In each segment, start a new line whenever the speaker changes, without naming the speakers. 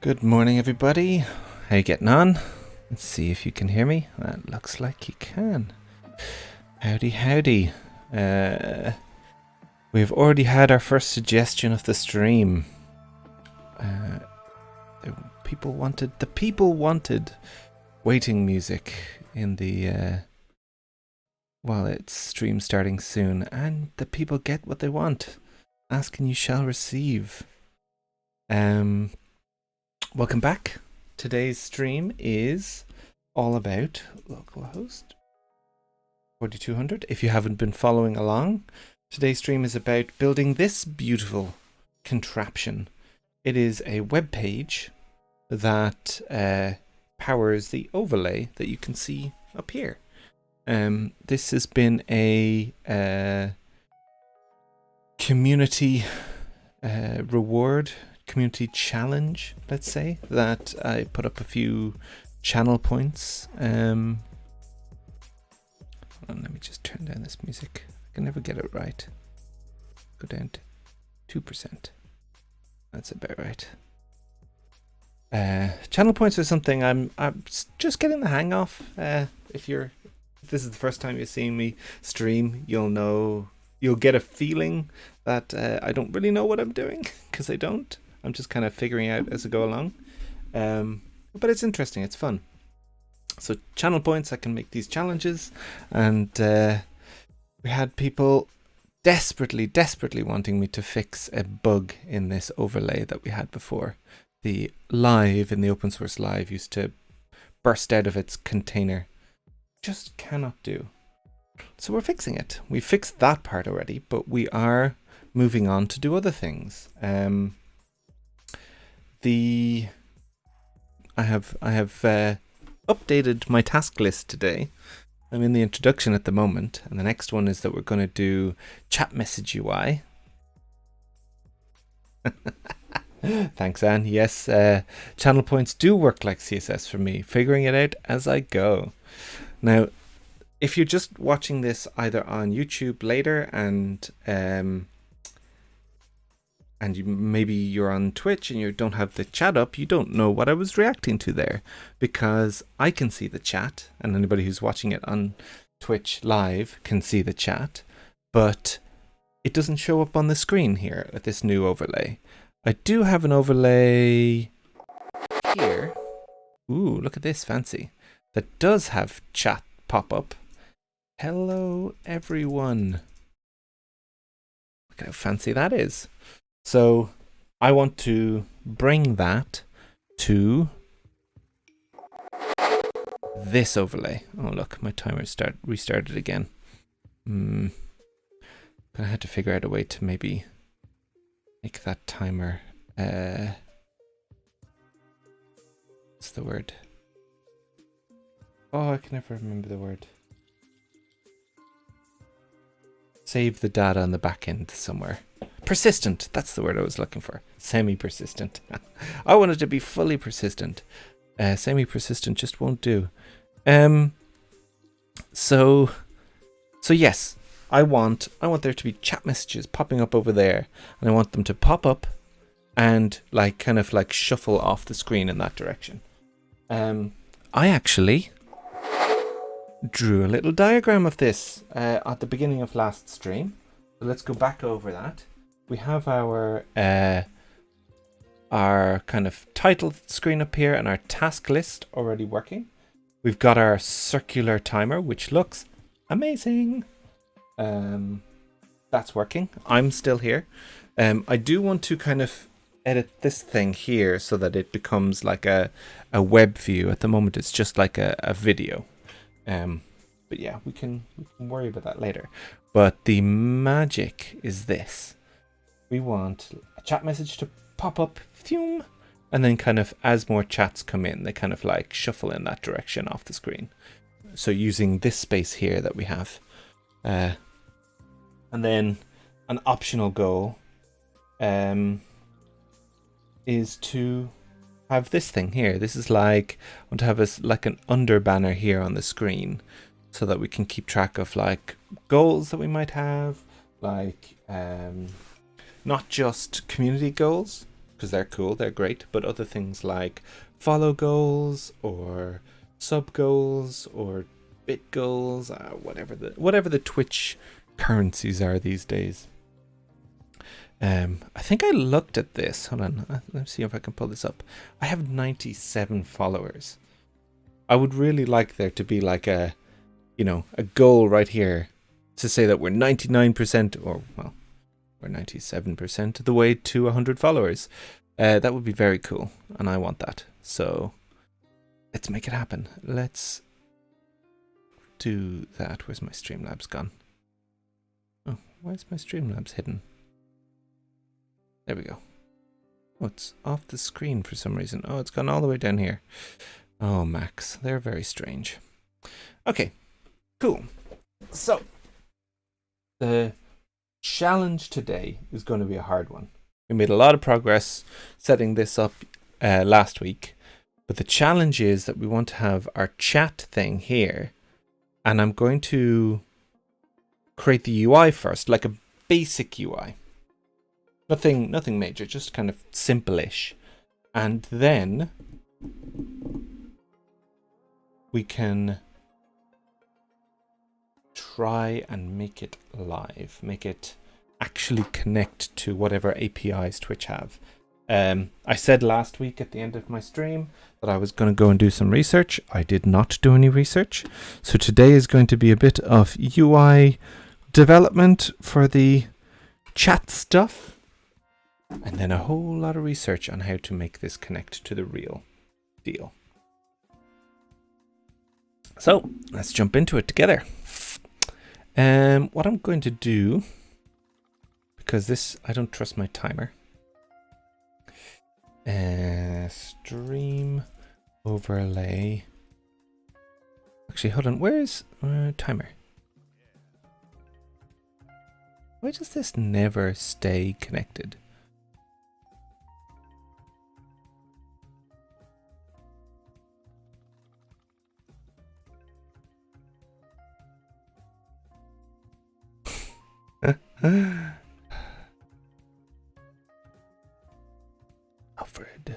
Good morning, everybody. How you getting on? Let's see if you can hear me. That looks like you can. Howdy, howdy. We've already had our first suggestion of the stream. The people wanted waiting music in the while it's stream starting soon, and the people get what they want. Ask and you shall receive. Welcome back. Today's stream is all about localhost 4200. If you haven't been following along, today's stream is about building this beautiful contraption. It is a web page that powers the overlay that you can see up here. This has been a community reward, community challenge, let's say, that I put up a few channel points. Hold on, let me just turn down this music. I can never get it right. Go down to 2%. That's about right. Channel points are something I'm just getting the hang of. If this is the first time you're seeing me stream, you'll get a feeling that I don't really know what I'm doing, because I don't. I'm just kind of figuring out as I go along. But it's interesting, it's fun. So channel points, I can make these challenges, and we had people desperately wanting me to fix a bug in this overlay that we had before. The live in the open source live used to burst out of its container. Just cannot do. So we're fixing it. We fixed that part already, but we are moving on to do other things. I have updated my task list today. I'm in the introduction at the moment, and the next one is that we're going to do chat message UI. Thanks, Anne. Yes, channel points do work like CSS for me, figuring it out as I go. Now, if you're just watching this either on YouTube later and maybe you're on Twitch and you don't have the chat up, you don't know what I was reacting to there, because I can see the chat, and anybody who's watching it on Twitch live can see the chat, but it doesn't show up on the screen here at this new overlay. I do have an overlay here. Ooh, look at this, fancy. That does have chat pop up. Hello, everyone. Look at how fancy that is. So I want to bring that to this overlay. Oh, look, my timer restarted again. I had to figure out a way to maybe make that timer. What's the word? Oh, I can never remember the word. Save the data on the back end somewhere. Persistent, that's the word I was looking for. Semi-persistent. I wanted to be fully persistent. Semi-persistent just won't do. So yes, I want there to be chat messages popping up over there, and I want them to pop up and kind of shuffle off the screen in that direction. I actually drew a little diagram of this at the beginning of last stream. So let's go back over that. We have our kind of title screen up here and our task list already working. We've got our circular timer, which looks amazing. That's working. I'm still here. I do want to kind of edit this thing here so that it becomes like a web view. At the moment, it's just like a video. But yeah, we can worry about that later. But the magic is this. We want a chat message to pop up, phew, and then kind of as more chats come in, they kind of shuffle in that direction off the screen. So using this space here that we have. And then an optional goal is to have this thing here. This is I want to have an under banner here on the screen, so that we can keep track of goals that we might have, not just community goals, because they're cool, they're great, but other things like follow goals or sub goals or bit goals, whatever the Twitch currencies are these days. I think I looked at this. Hold on, let's see if I can pull this up. I have 97 followers. I would really like there to be like a goal right here to say that we're 99% or, well, we're 97% of the way to 100 followers. That would be very cool, and I want that. So let's make it happen. Let's do that. Where's my Streamlabs gone? Oh, why is my Streamlabs hidden? There we go. Oh, it's off the screen for some reason. Oh, it's gone all the way down here. Oh, Max, they're very strange. Okay, cool. So the challenge today is going to be a hard one. We made a lot of progress setting this up last week, but the challenge is that we want to have our chat thing here, and I'm going to create the UI first, like a basic UI. Nothing major, just kind of simple-ish. And then we can try and make it live, make it actually connect to whatever APIs Twitch have. I said last week at the end of my stream that I was going to go and do some research. I did not do any research. So today is going to be a bit of UI development for the chat stuff, and then a whole lot of research on how to make this connect to the real deal. So let's jump into it together. What I'm going to do, because this, I don't trust my timer. Stream overlay. Actually, hold on. Where's timer? Why does this never stay connected? Alfred.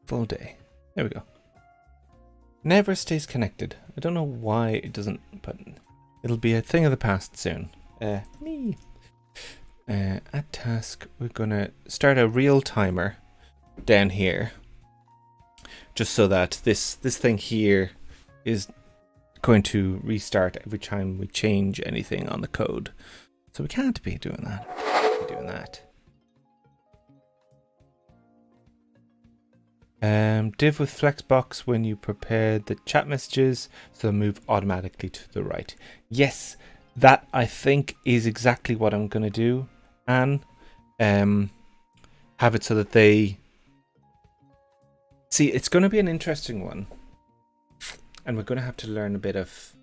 Full day. There we go. Never stays connected. I don't know why it doesn't, but it'll be a thing of the past soon. Me. At task, we're gonna start a real timer down here, just so that this thing here is going to restart every time we change anything on the code. So we can't be doing that. Div with Flexbox when you prepare the chat messages, so they'll move automatically to the right. Yes, that I think is exactly what I'm going to do, and have it so that they see. It's going to be an interesting one, and we're going to have to learn a bit of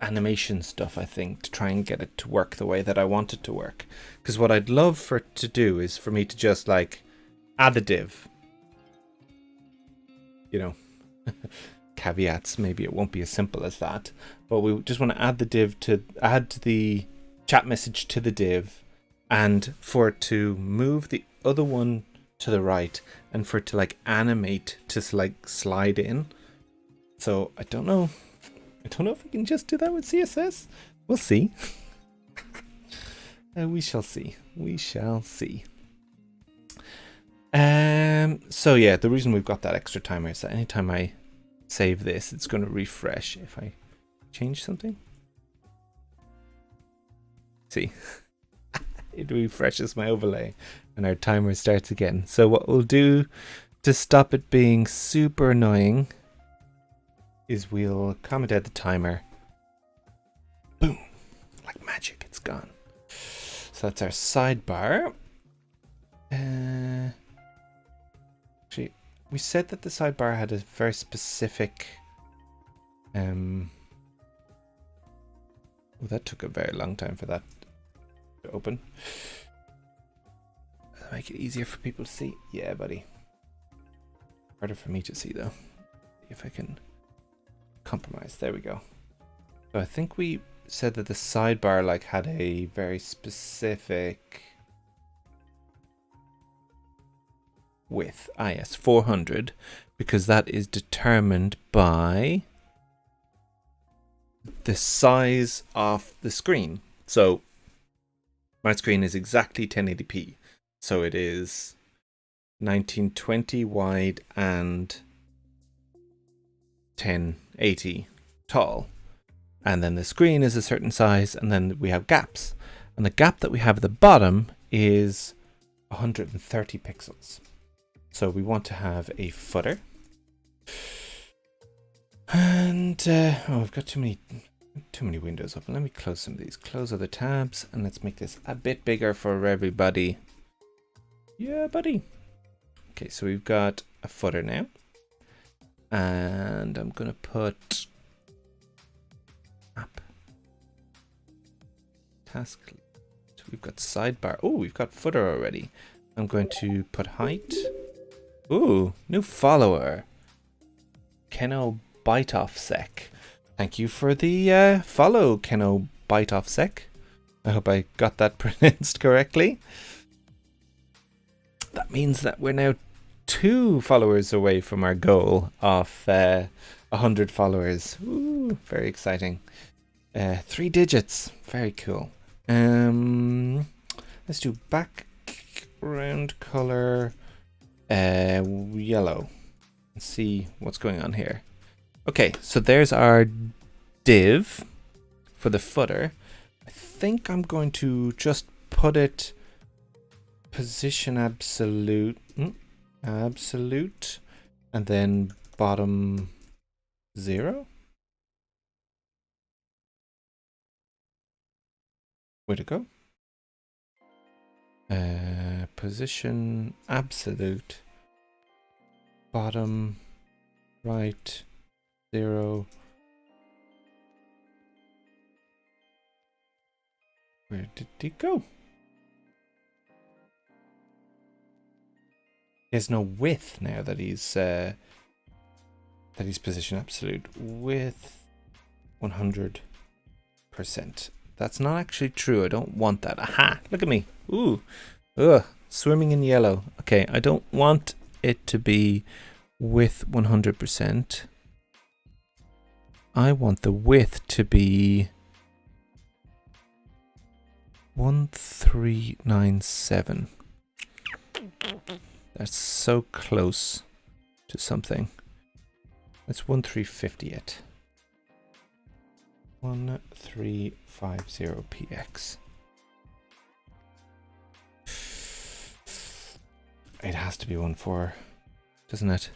animation stuff, I think, to try and get it to work the way that I want it to work. Because what I'd love for it to do is for me to just like add the div. Caveats, maybe it won't be as simple as that, but we just want to add the div to add the chat message to the div, and for it to move the other one to the right, and for it to like animate to like slide in. So I don't know if we can just do that with CSS. We'll see. We shall see. So yeah, the reason we've got that extra timer is that anytime I save this, it's going to refresh if I change something. See, it refreshes my overlay and our timer starts again. So what we'll do to stop it being super annoying is we'll comment out the timer. Boom, like magic, it's gone. So that's our sidebar. Actually, we said that the sidebar had a very specific oh, that took a very long time for that to open. That'll make it easier for people to see. Yeah, buddy. Harder for me to see though. If I can compromise. There we go. So I think we said that the sidebar like had a very specific width. Ah, yes, 400, because that is determined by the size of the screen. So my screen is exactly 1080p. So it is 1920 wide and 1080 tall. And then the screen is a certain size, and then we have gaps. And the gap that we have at the bottom is 130 pixels. So we want to have a footer. And we've got too many windows open. Let me close some of these. Close other tabs, and let's make this a bit bigger for everybody. Yeah, buddy. Okay, so we've got a footer now. And I'm gonna put app task. We've got sidebar. Oh, we've got footer already. I'm going to put height. Ooh, new follower. Keno Bite Off Sec. Thank you for the follow, Keno Bite Off Sec. I hope I got that pronounced correctly. That means that we're now 2 followers away from our goal of 100 followers. Ooh, very exciting. 3 digits. Very cool. Let's do background color yellow. Let's see what's going on here. Okay, so there's our div for the footer. I think I'm going to just put it position absolute, and then bottom 0. Way to go. Position absolute, bottom right 0. Where did he go? He has no width now that he's position absolute. Width 100%. That's not actually true. I don't want that. Aha! Look at me. Ooh. Ugh. Swimming in yellow. Okay, I don't want it to be width 100%. I want the width to be 1397. That's so close to something. Let's 1350 it. 1350px. It has to be 14, doesn't it?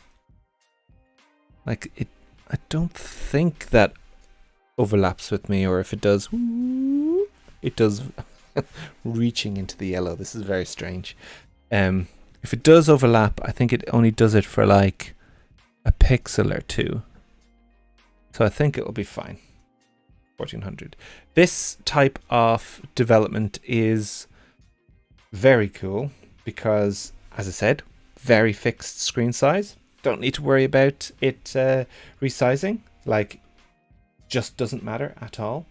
Like it, I don't think that overlaps with me, or if it does, it does. Reaching into the yellow. This is very strange. If it does overlap, I think it only does it for like a pixel or 2. So I think it will be fine. 1400. This type of development is very cool because, as I said, very fixed screen size. Don't need to worry about it resizing. Like, just doesn't matter at all.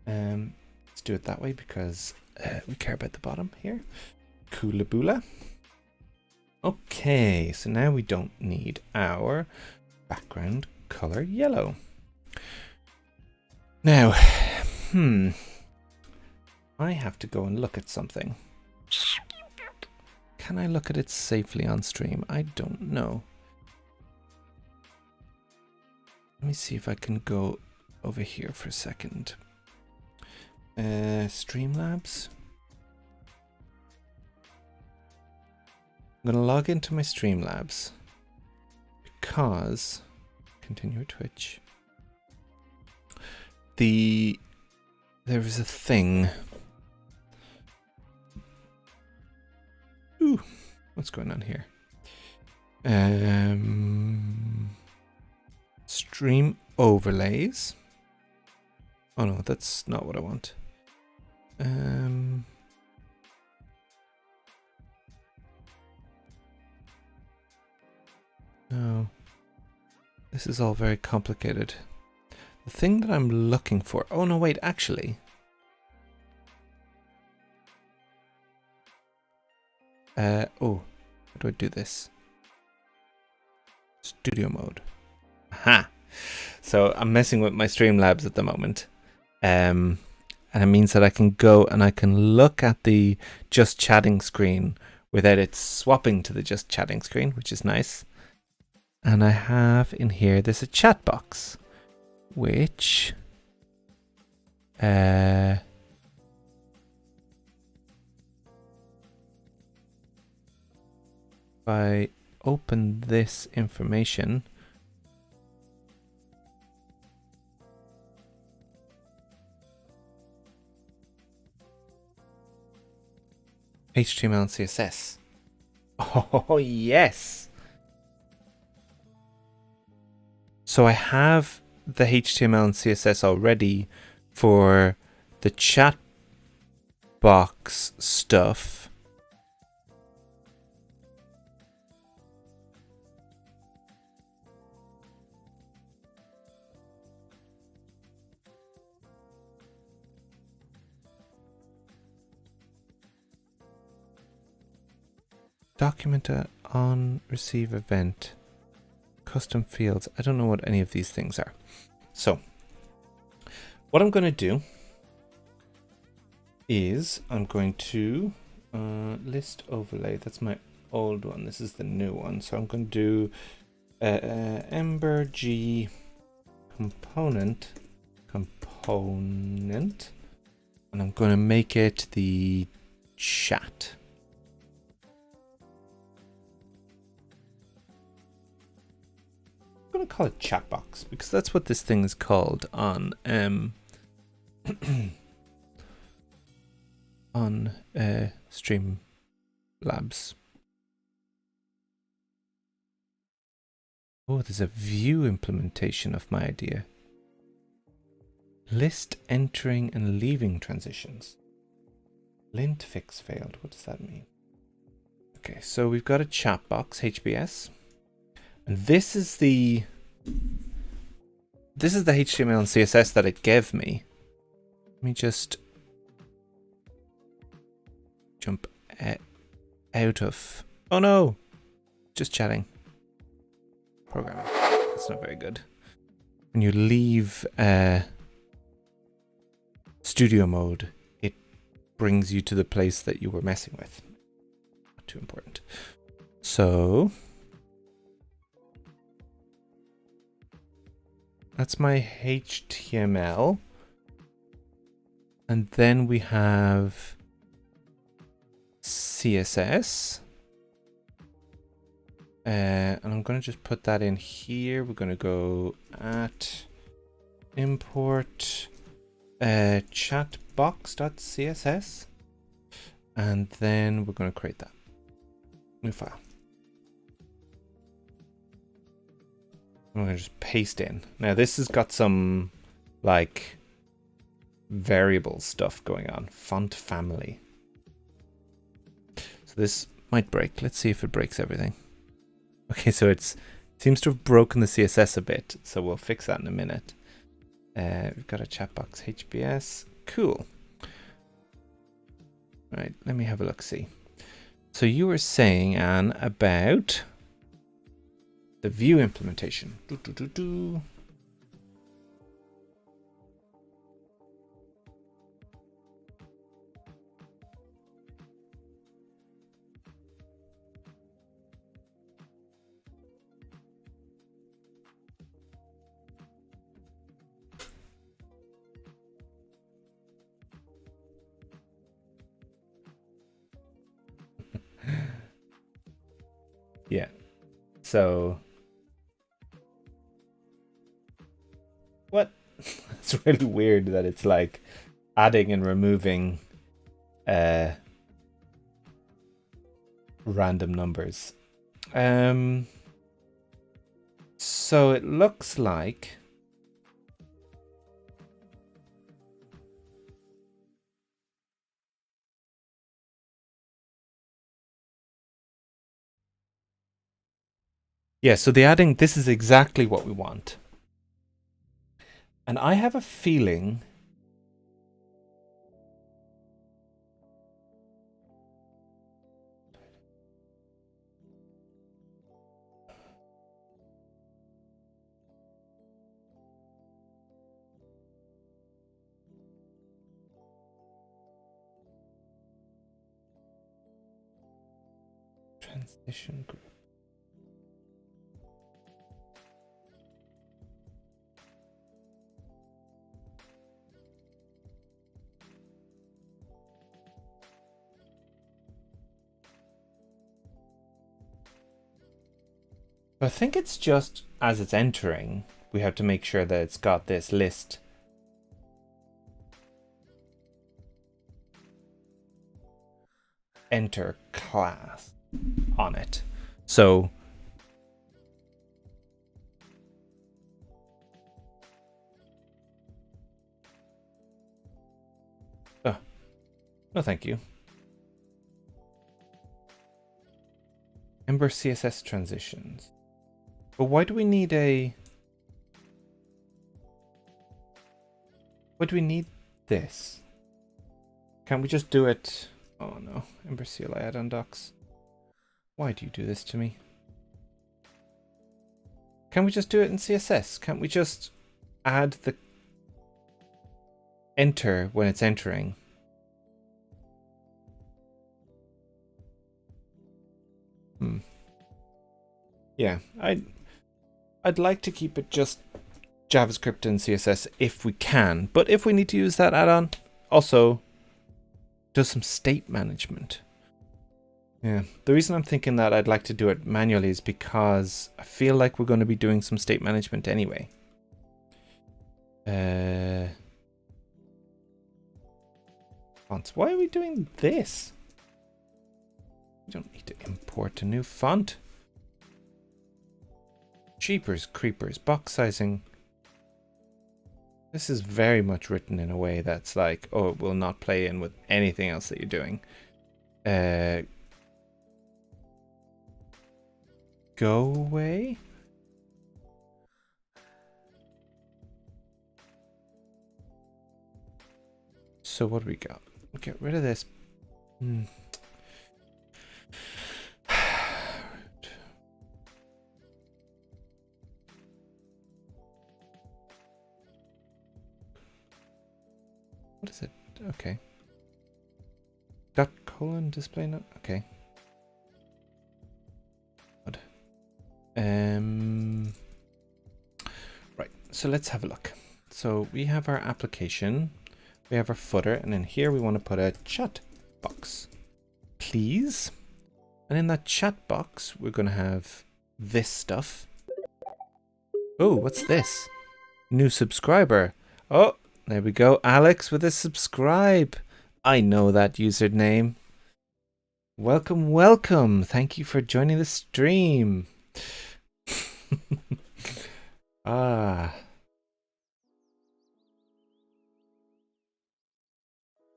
Let's do it that way because we care about the bottom here. Coolaboola. Okay, so now we don't need our background color yellow. Now, I have to go and look at something. Can I look at it safely on stream? I don't know. Let me see if I can go over here for a second. Streamlabs. I'm going to log into my Streamlabs because continue Twitch. There is a thing. Ooh, what's going on here? Stream overlays. Oh no, that's not what I want. No, this is all very complicated. The thing that I'm looking for. Oh no, wait, actually. Oh, How do I do this? Studio mode. Aha! So I'm messing with my Streamlabs at the moment. And it means that I can go and I can look at the just chatting screen without it swapping to the just chatting screen, which is nice. And I have in here, there's a chat box, which if I open this information, HTML and CSS. Oh, yes. So I have the HTML and CSS already for the chat box stuff. Document on receive event. Custom fields. I don't know what any of these things are. So what I'm going to do is I'm going to list overlay. That's my old one. This is the new one. So I'm going to do EmberJS component, and I'm going to make it the chat. I'm going to call it chat box because that's what this thing is called on on Streamlabs. Oh, there's a view implementation of my idea. List entering and leaving transitions. Lint fix failed. What does that mean? Okay, so we've got a chat box, HBS. And this is the HTML and CSS that it gave me. Let me just jump out of... Oh no! Just chatting. Programming. That's not very good. When you leave studio mode, it brings you to the place that you were messing with. Not too important. So... that's my HTML. And then we have CSS. And I'm going to just put that in here. We're going to go at import chatbox.css. And then we're going to create that new file. I'm going to just paste in. Now this has got some like variable stuff going on. Font family. So this might break. Let's see if it breaks everything. Okay, so it seems to have broken the CSS a bit. So we'll fix that in a minute. We've got a chat box HBS. Cool. Right, let me have a look, see. So you were saying, Anne, about the view implementation. Yeah. So what? It's really weird that it's like adding and removing random numbers. So it looks like yeah, so the adding, this is exactly what we want. And I have a feeling Transition group. I think it's just as it's entering, we have to make sure that it's got this list. Enter class on it. So no thank you. Ember CSS transitions. But why do we need a... Why do we need this? Can't we just do it... Oh no, Ember CLI add-on docs. Why do you do this to me? Can we just do it in CSS? Can't we just add the enter when it's entering? Yeah, I'd like to keep it just JavaScript and CSS if we can, but if we need to use that add-on, also does some state management. Yeah, the reason I'm thinking that I'd like to do it manually is because I feel like we're going to be doing some state management anyway. Fonts. Why are we doing this? We don't need to import a new font. Cheapers, creepers, box sizing. This is very much written in a way that's like, oh, it will not play in with anything else that you're doing. Go away. So what do we got? Get rid of this. What is it? Okay. Dot colon display note. Okay. Good. Right. So let's have a look. So we have our application. We have our footer, and in here we want to put a chat box, please. And in that chat box, we're going to have this stuff. Oh, what's this? New subscriber. Oh, there we go. Alex with a subscribe. I know that username. Welcome, welcome. Thank you for joining the stream.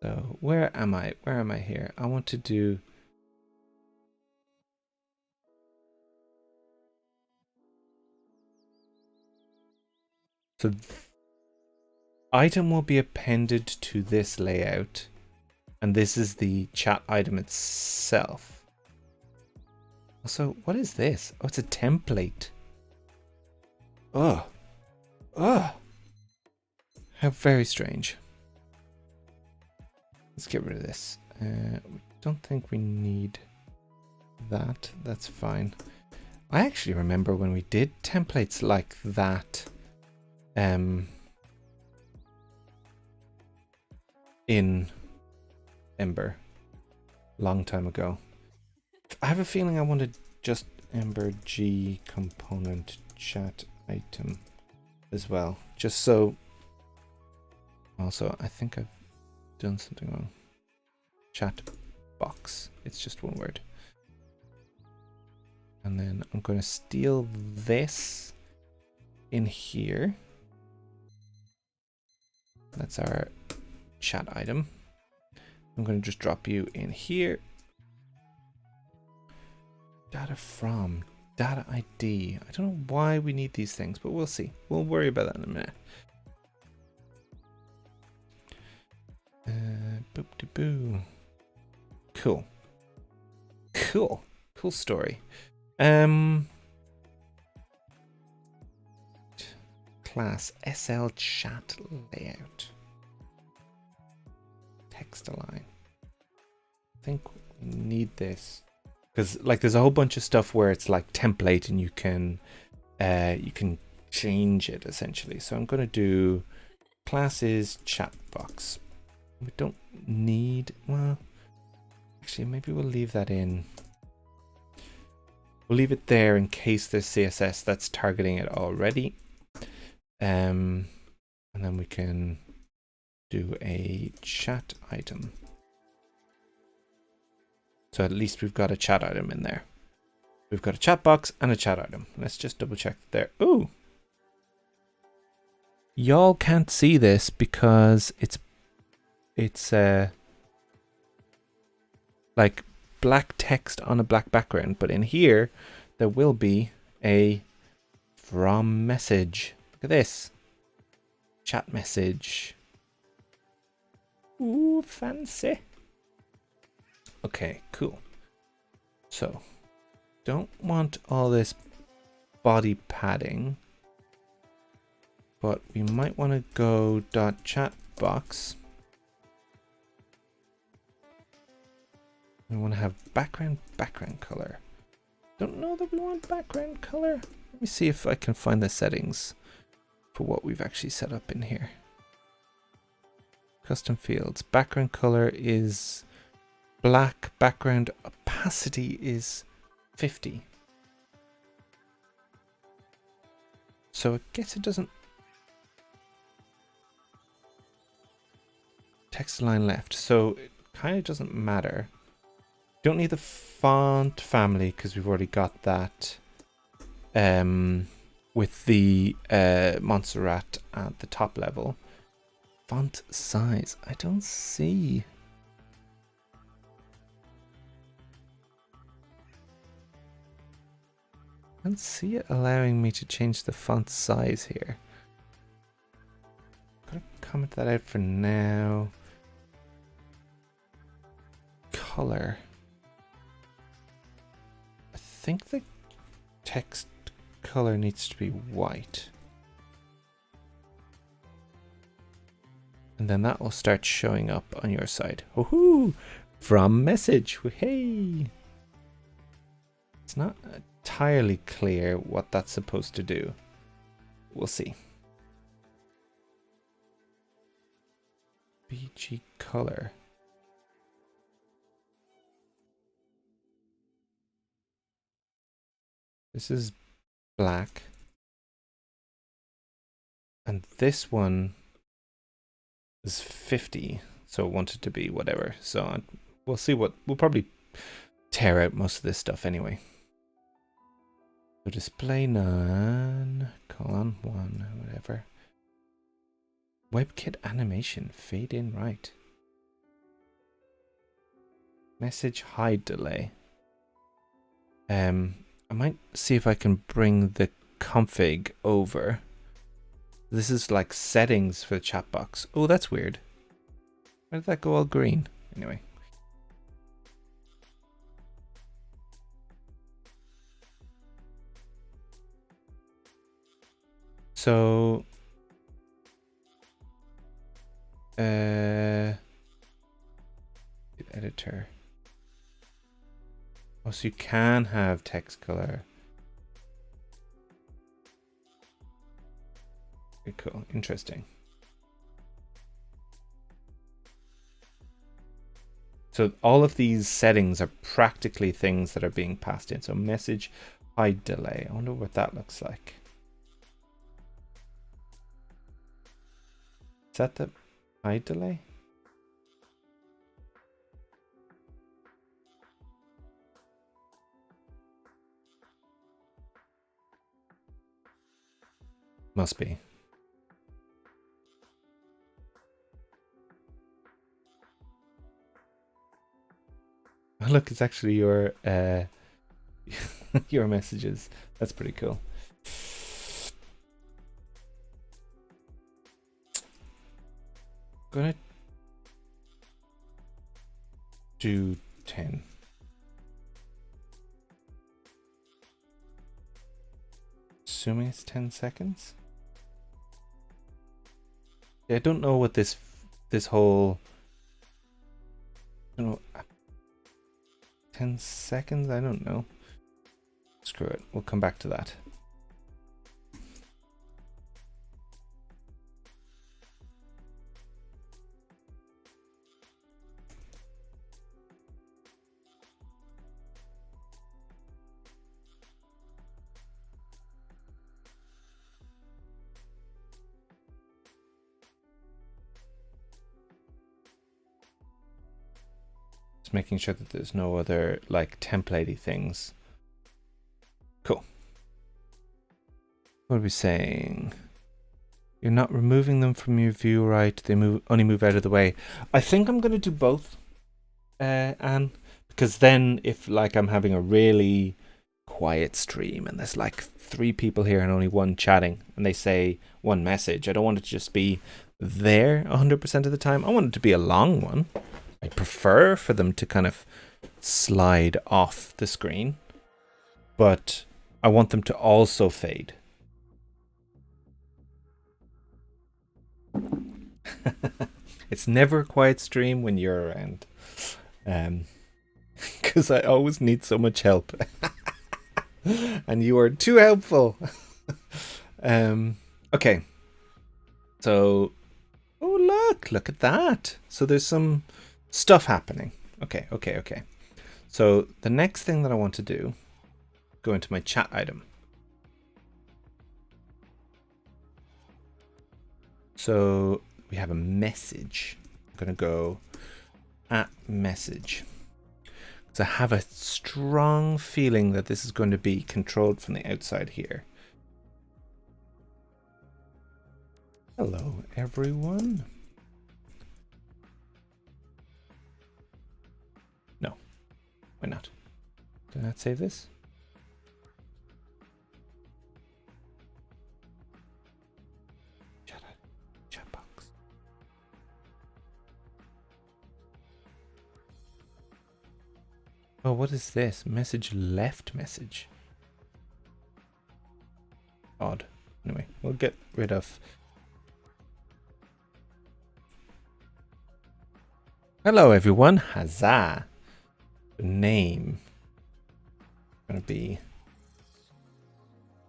So where am I? Where am I here? I want to do... So item will be appended to this layout, and this is the chat item itself. So what is this? Oh, it's a template. Oh, how very strange. Let's get rid of this. We don't think we need that. That's fine. I actually remember when we did templates like that in Ember long time ago. I have a feeling I wanted just Ember G component chat item as well, just so. Also, I think I've done something wrong. Chat box, it's just one word. And then I'm going to steal this in here. That's our chat item. I'm going to just drop you in here. Data from, data ID. I don't know why we need these things, but we'll see. We'll worry about that in a minute. Boop de boo. Cool. Cool. Cool story. Class SL chat layout. Text align. I think we need this because like there's a whole bunch of stuff where it's like template and you can change it essentially. So I'm going to do class is chat box. We don't need, well, actually maybe we'll leave that in. We'll leave it there in case there's CSS that's targeting it already. And then we can do a chat item. So at least we've got a chat item in there. We've got a chat box and a chat item. Let's just double check there. Ooh. Y'all can't see this because it's like black text on a black background, but in here there will be a from message. Look at this. Chat message. Ooh, fancy. Okay, cool. So, don't want all this body padding, but we might want to go .chat box. We want to have background color. Don't know that we want background color. Let me see if I can find the settings for what we've actually set up in here. Custom fields. Background color is black. Background opacity is 50. So I guess it doesn't. Text line left. So it kind of doesn't matter. Don't need the font family because we've already got that with the Montserrat at the top level. Font size. I don't see. I don't see it allowing me to change the font size here. I'm gonna comment that out for now. Color. I think the text color needs to be white. And then that will start showing up on your side. Woohoo! From message. Hey! It's not entirely clear what that's supposed to do. We'll see. BG color. This is black. And this one is 50. So I want it to be whatever. So we'll see what, we'll probably tear out most of this stuff anyway. So display none, colon 1, whatever. WebKit animation, fade in right. Message hide delay. I might see if I can bring the config over. This is like settings for the chat box. Oh, that's weird. Why did that go all green? Anyway. So, editor. Oh, so you can have text color. Okay, cool. Interesting. So all of these settings are practically things that are being passed in. So message hide delay. I wonder what that looks like. Is that the hide delay? Must be. Oh, look, it's actually your your messages. That's pretty cool. Gonna do 10. Assuming it's 10 seconds. Yeah, I don't know what this whole, I don't know, 10 seconds? I don't know. Screw it. We'll come back to that. Just making sure that there's no other like templatey things. Cool. What are we saying? You're not removing them from your view, right? They only move out of the way. I think I'm going to do both, Anne, because then if like I'm having a really quiet stream and there's like 3 people here and only 1 chatting and they say 1 message, I don't want it to just be there 100% of the time. I want it to be a long one. I prefer for them to kind of slide off the screen, but I want them to also fade. It's never a quiet stream when you're around, because I always need so much help. And you are too helpful. Okay, so look at that. So there's some stuff happening. Okay. So the next thing that I want to do, go into my chat item. So we have a message. I'm going to go at message. So I have a strong feeling that this is going to be controlled from the outside here. Hello, everyone. No, why not? Did I not save this? Chat box. Oh, what is this? Message left message. Odd. Anyway, we'll get rid of. Hello, everyone. Huzzah. The name. Gonna be.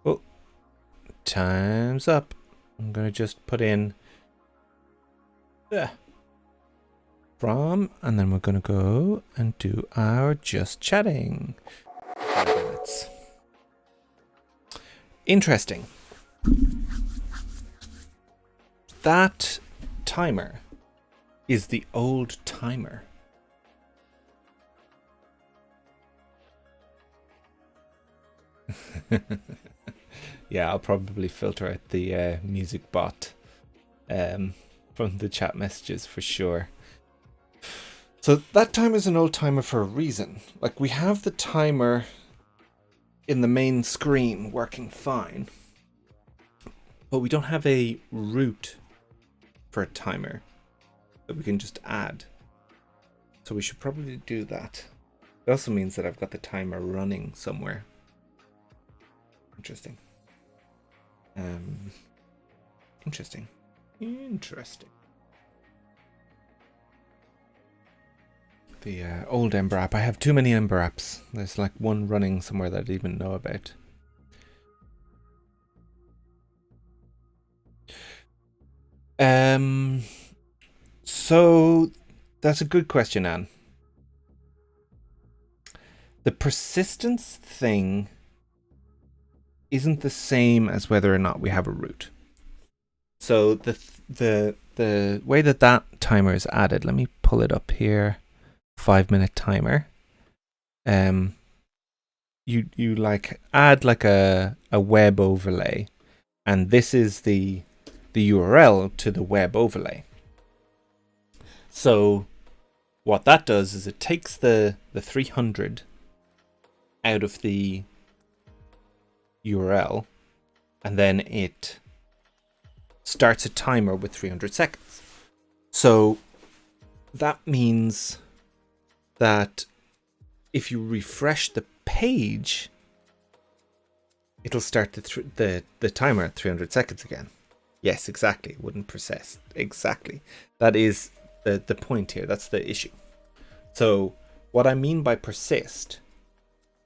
Oh, time's up. I'm gonna just put in. From, and then we're gonna go and do our just chatting. 5 minutes. Interesting. That timer is the old timer. Yeah, I'll probably filter out the music bot from the chat messages for sure. So that timer is an old timer for a reason. Like, we have the timer in the main screen working fine, but we don't have a root for a timer that we can just add. So we should probably do that. It also means that I've got the timer running somewhere. Interesting. Interesting. The old Ember app. I have too many Ember apps. There's like one running somewhere that I didn't even know about. So that's a good question, Anne. The persistence thing isn't the same as whether or not we have a root. So the way that timer is added, let me pull it up here. 5-minute timer. You like add like a web overlay, and this is the URL to the web overlay. So what that does is it takes the 300 out of the URL, and then it starts a timer with 300 seconds. So that means that if you refresh the page, it'll start the timer at 300 seconds again. Yes, exactly. It wouldn't persist. Exactly. That is the point here. That's the issue. So What I mean by persist,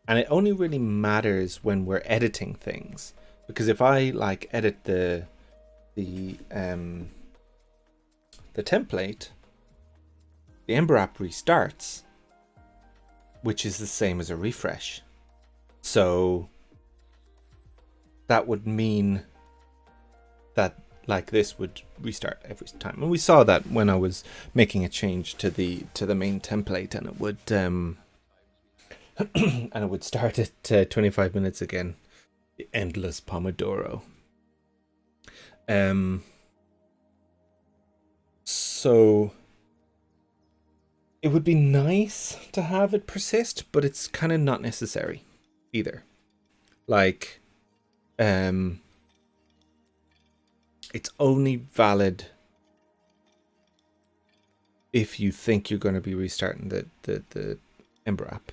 and it only really matters when we're editing things, because if I like edit the template, the Ember app restarts, which is the same as a refresh. So that would mean that like this would restart every time. And we saw that when I was making a change to the main template, and it would and it would start at 25 minutes again. The endless Pomodoro. So it would be nice to have it persist, but it's kind of not necessary either. Like, it's only valid if you think you're going to be restarting the Ember app,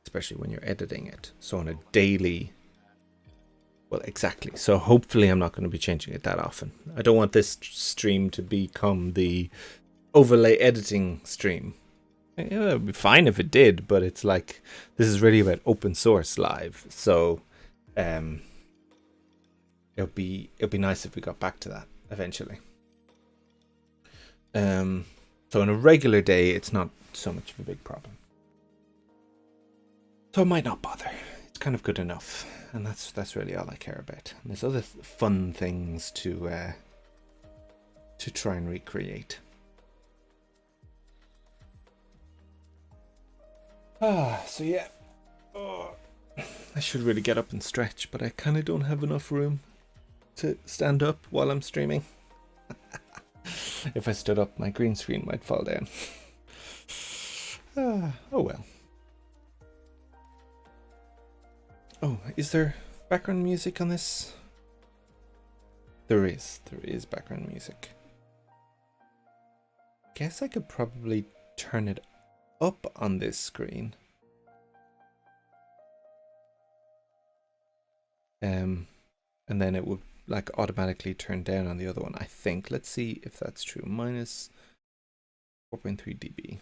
especially when you're editing it. So on a daily, well, exactly. So hopefully I'm not going to be changing it that often. I don't want this stream to become the overlay editing stream. It would be fine if it did, but it's like, this is really about open source live. So it'll be nice if we got back to that eventually. So on a regular day, it's not so much of a big problem. So I might not bother. It's kind of good enough, and that's really all I care about. And there's other fun things to try and recreate. So yeah. I should really get up and stretch, but I kind of don't have enough room to stand up while I'm streaming. If I stood up, my green screen might fall down. Oh well. Oh, is there background music on this? There is background music. Guess I could probably turn it up on this screen. And then it would like automatically turn down on the other one, I think. Let's see if that's true. Minus 4.3 dB.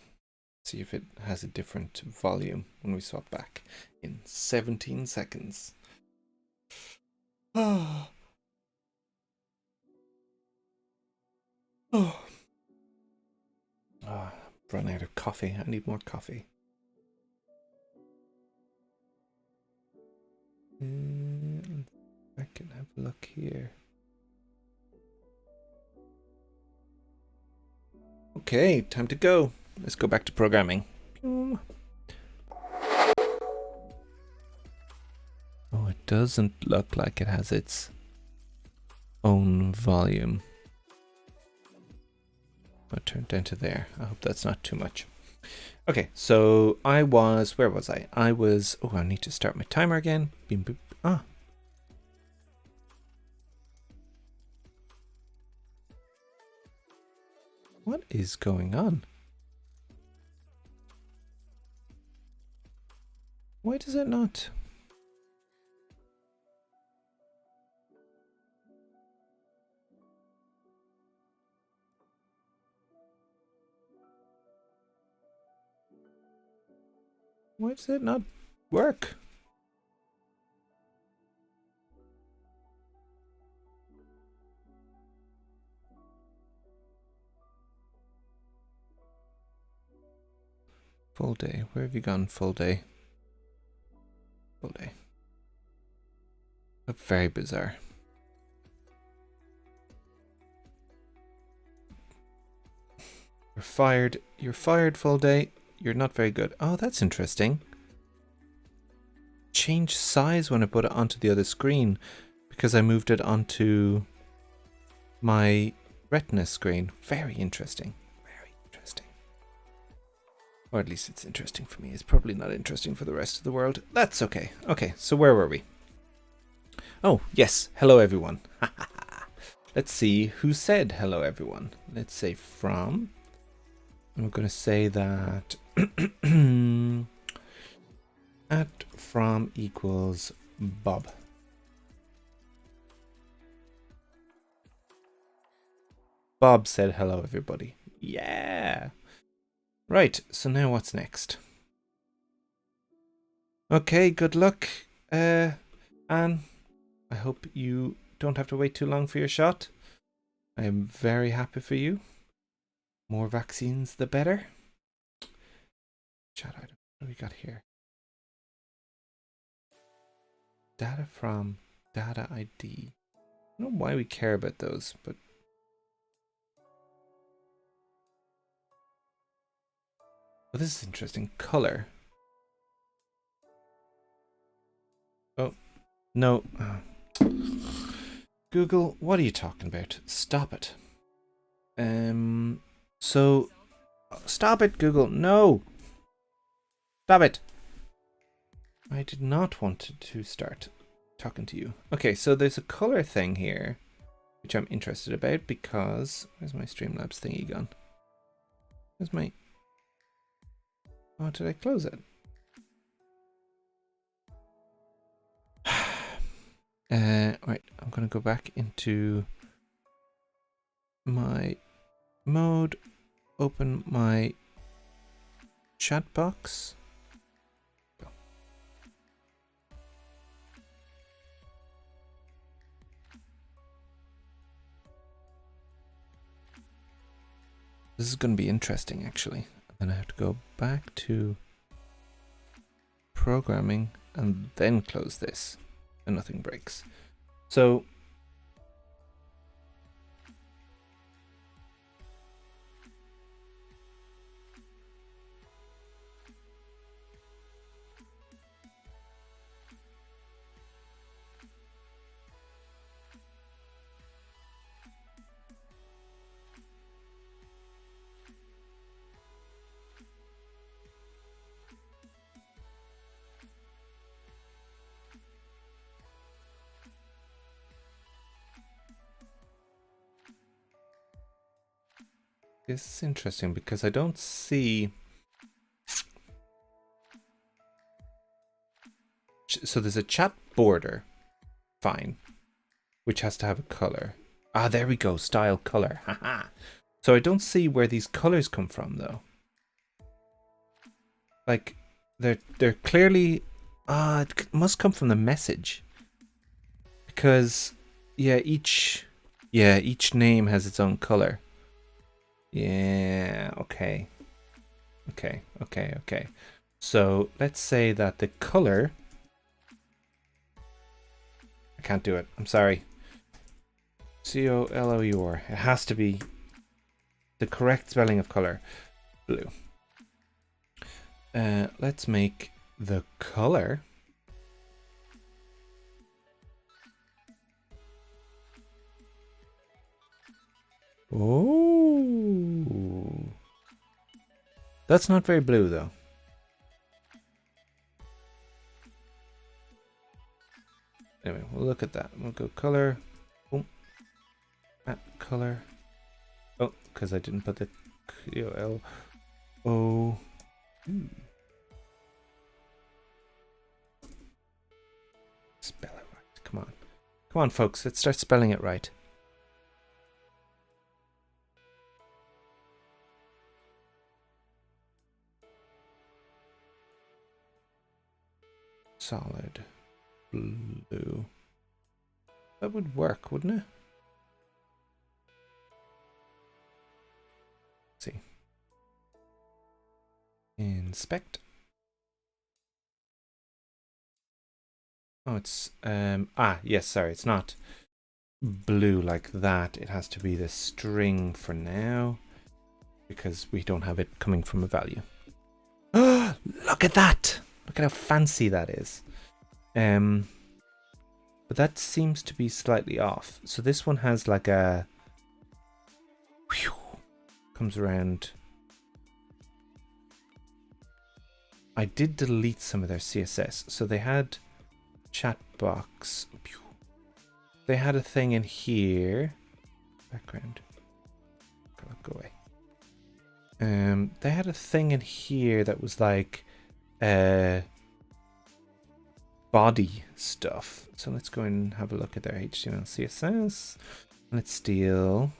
See if it has a different volume when we swap back in 17 seconds. Oh. I've run out of coffee. I need more coffee. I can have a look here. Okay, time to go. Let's go back to programming. Oh, it doesn't look like it has its own volume. I'll turn it down to there. I hope that's not too much. Okay, so where was I? I need to start my timer again. Beep, beep. What is going on? Why does it not? Why does it not work? Full day. Where have you gone, full day? Full day. Very bizarre. You're fired. You're fired, full day. You're not very good. Oh, that's interesting. Change size when I put it onto the other screen because I moved it onto my Retina screen. Very interesting. Very interesting. Or at least it's interesting for me. It's probably not interesting for the rest of the world. That's okay. Okay, so where were we? Oh, yes. Hello, everyone. Let's see who said hello, everyone. Let's say from. I'm going to say that at from equals Bob. Bob said hello, everybody. Yeah. Right, so now what's next? Okay, good luck, Anne. I hope you don't have to wait too long for your shot. I am very happy for you. More vaccines, the better. Chat item. What do we got here? Data from data ID. I don't know why we care about those, but oh, this is interesting. Color. Oh, no. Google, what are you talking about? Stop it. So stop it, Google. No. Stop it. I did not want to start talking to you. Okay, so there's a color thing here, which I'm interested about because where's my Streamlabs thingy gone? Where's my... Oh, did I close it? Right, I'm gonna go back into my mode, open my chat box. Go. This is gonna be interesting actually. Then I have to go back to programming and then close this and nothing breaks. So this is interesting because I don't see... So there's a chat border, fine, which has to have a color. Ah, there we go, style color, haha. So I don't see where these colors come from though. Like, they're clearly... it must come from the message. Because, yeah, each name has its own color. Yeah, okay. Okay. So let's say that the color... I can't do it, I'm sorry. C-O-L-O-U-R. It has to be the correct spelling of color. Blue. Let's make the color... Oh, that's not very blue though. Anyway, we'll look at that. We'll go color. Oh, that color. Oh, because I didn't put the C-O-L-O. Spell it right. Come on. Come on, folks. Let's start spelling it right. Solid blue. That would work, wouldn't it? Let's see. Inspect. Oh, it's yes, sorry, it's not blue like that. It has to be the string for now because we don't have it coming from a value. Oh, look at that! Look at how fancy that is. But that seems to be slightly off. So this one has like a... Whew, comes around. I did delete some of their CSS. So they had chat box. They had a thing in here. Background. Go away. They had a thing in here that was like body stuff. So let's go and have a look at their HTML CSS. Let's steal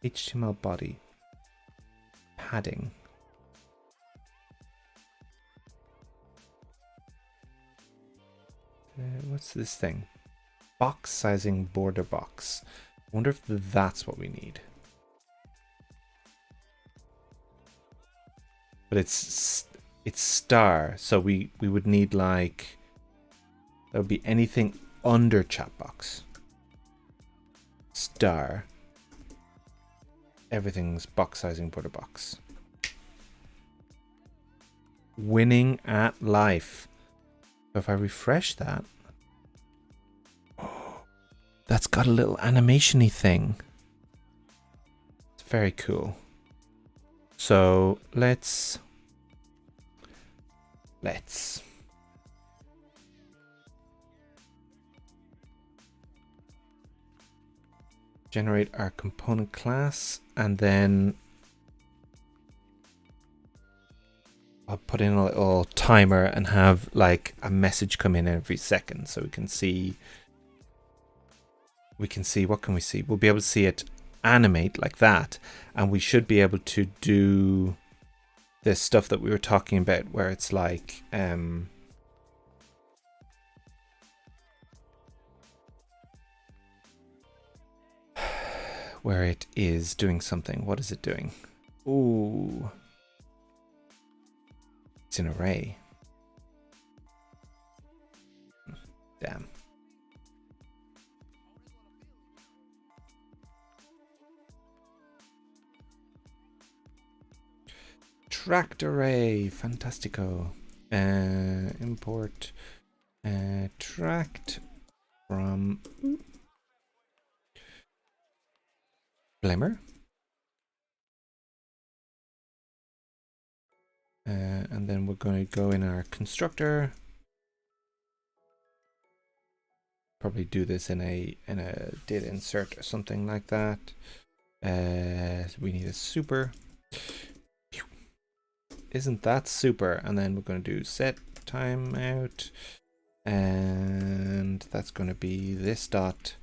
HTML body padding. What's this thing? Box sizing border box. I wonder if that's what we need. But it's star, so we would need like, that would be anything under chat box. Star. Everything's box sizing border box. Winning at life. So if I refresh that, that's got a little animation-y thing. It's very cool. So let's generate our component class, and then I'll put in a little timer and have like a message come in every second, so we can see. What can we see? We'll be able to see it animate like that, and we should be able to do this stuff that we were talking about, where it's like where it is doing something. What is it doing? Ooh. It's an array. Damn. Tracked array. Fantastico. Import tracked from Blimmer. And then we're going to go in our constructor. Probably do this in a data insert or something like that. We need a super. Isn't that super? And then we're going to do set timeout, and that's going to be this dot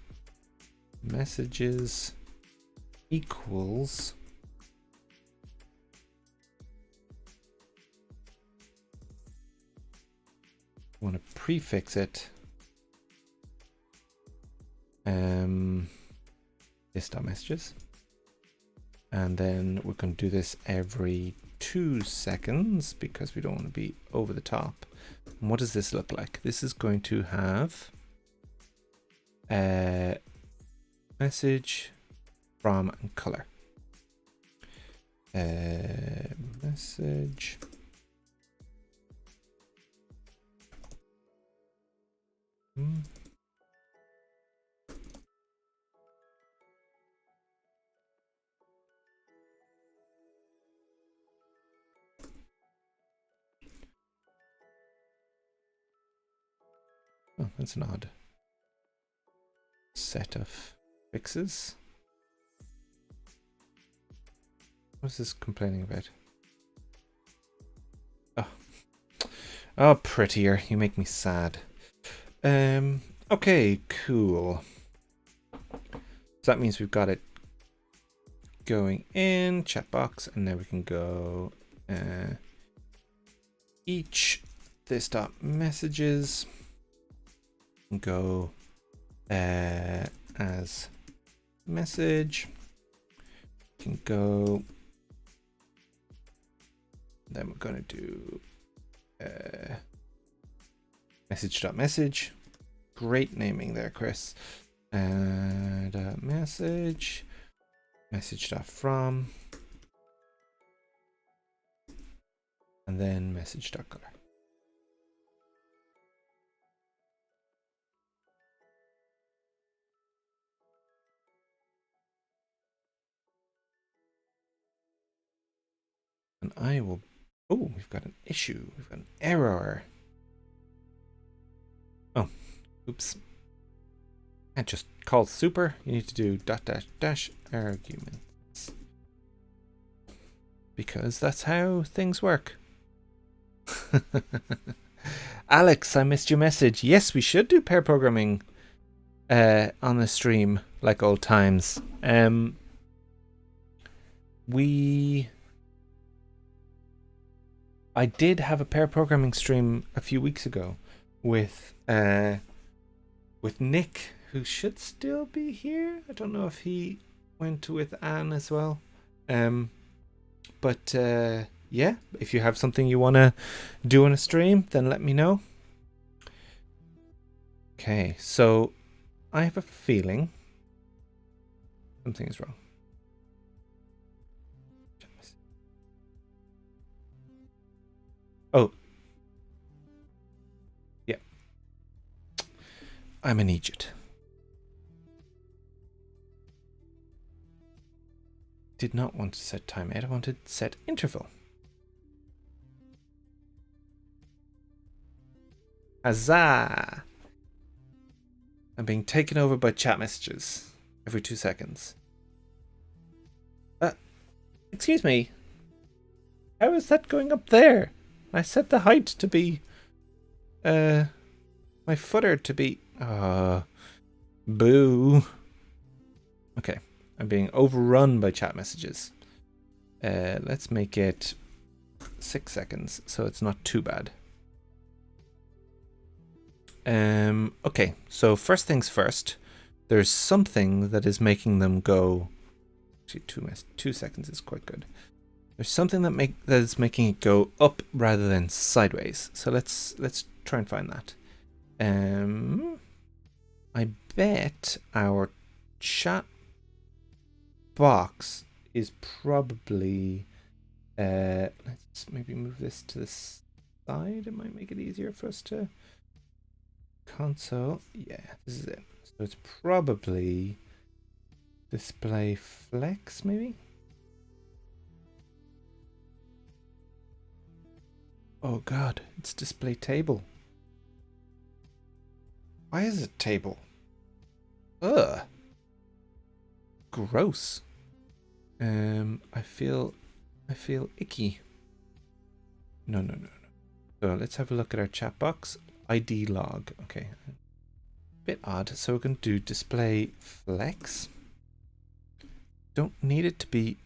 messages equals want to prefix it this dot messages, and then we're going to do this every 2 seconds because we don't want to be over the top. And what does this look like? This is going to have a message from and color. Message oh, that's an odd set of fixes. What's this complaining about? Oh, prettier. You make me sad. Okay, cool. So that means we've got it going in chat box, and now we can go each this dot messages and go as message. Can go. Then we're going to do message. Great naming there, Chris. And message from, and then message.color. And I will. Oh, we've got an issue. We've got an error. Oh, oops. Can't just call super. You need to do dot dash dash arguments. Because that's how things work. Alex, I missed your message. Yes, we should do pair programming on the stream like old times. I did have a pair programming stream a few weeks ago with Nick, who should still be here. I don't know if he went with Anne as well. But yeah, if you have something you want to do on a stream, then let me know. Okay, so I have a feeling something is wrong. Oh. Yeah. I'm an idiot. Did not want to set timeout. I wanted to set interval. Huzzah! I'm being taken over by chat messages every 2 seconds. Excuse me. How is that going up there? I set the height to be my footer to be boo. Okay. I'm being overrun by chat messages. Let's make it 6 seconds so it's not too bad. Okay, so first things first, there's something that is making them go. Actually, 2 seconds is quite good. There's something that is making it go up rather than sideways. So let's try and find that. I bet our chat box is probably. Let's maybe move this to the side. It might make it easier for us to. Console, yeah, this is it. So it's probably display flex, maybe. Oh god, it's display table. Why is it table? Ugh, gross. I feel icky. No. So let's have a look at our chat box. ID log. Okay. Bit odd. So we're going to do display flex. Don't need it to be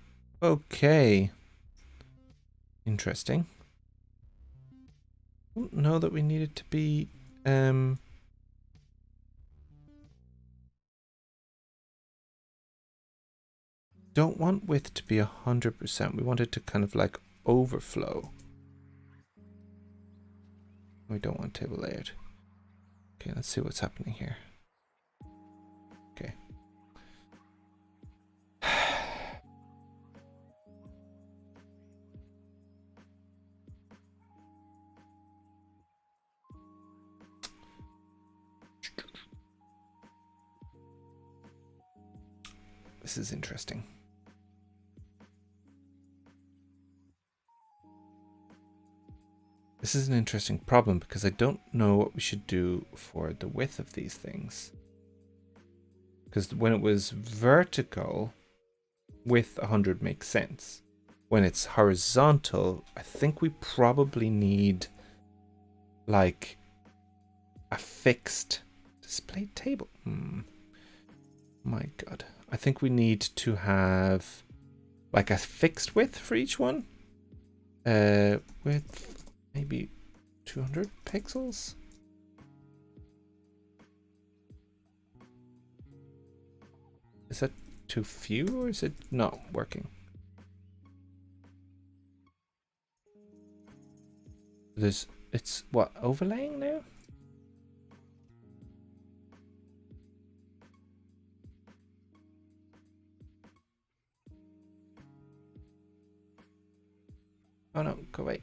okay. Interesting. Don't know that we need it to be don't want width to be 100%. We want it to kind of like overflow. We don't want table layout. Okay, let's see what's happening here. Okay. This is interesting. This is an interesting problem because I don't know what we should do for the width of these things. Because when it was vertical, width 100 makes sense. When it's horizontal, I think we probably need like a fixed display table. My god. I think we need to have like a fixed width for each one. Width maybe 200 pixels. Is that too few or is it not working? It's what, overlaying now? Oh no, go away.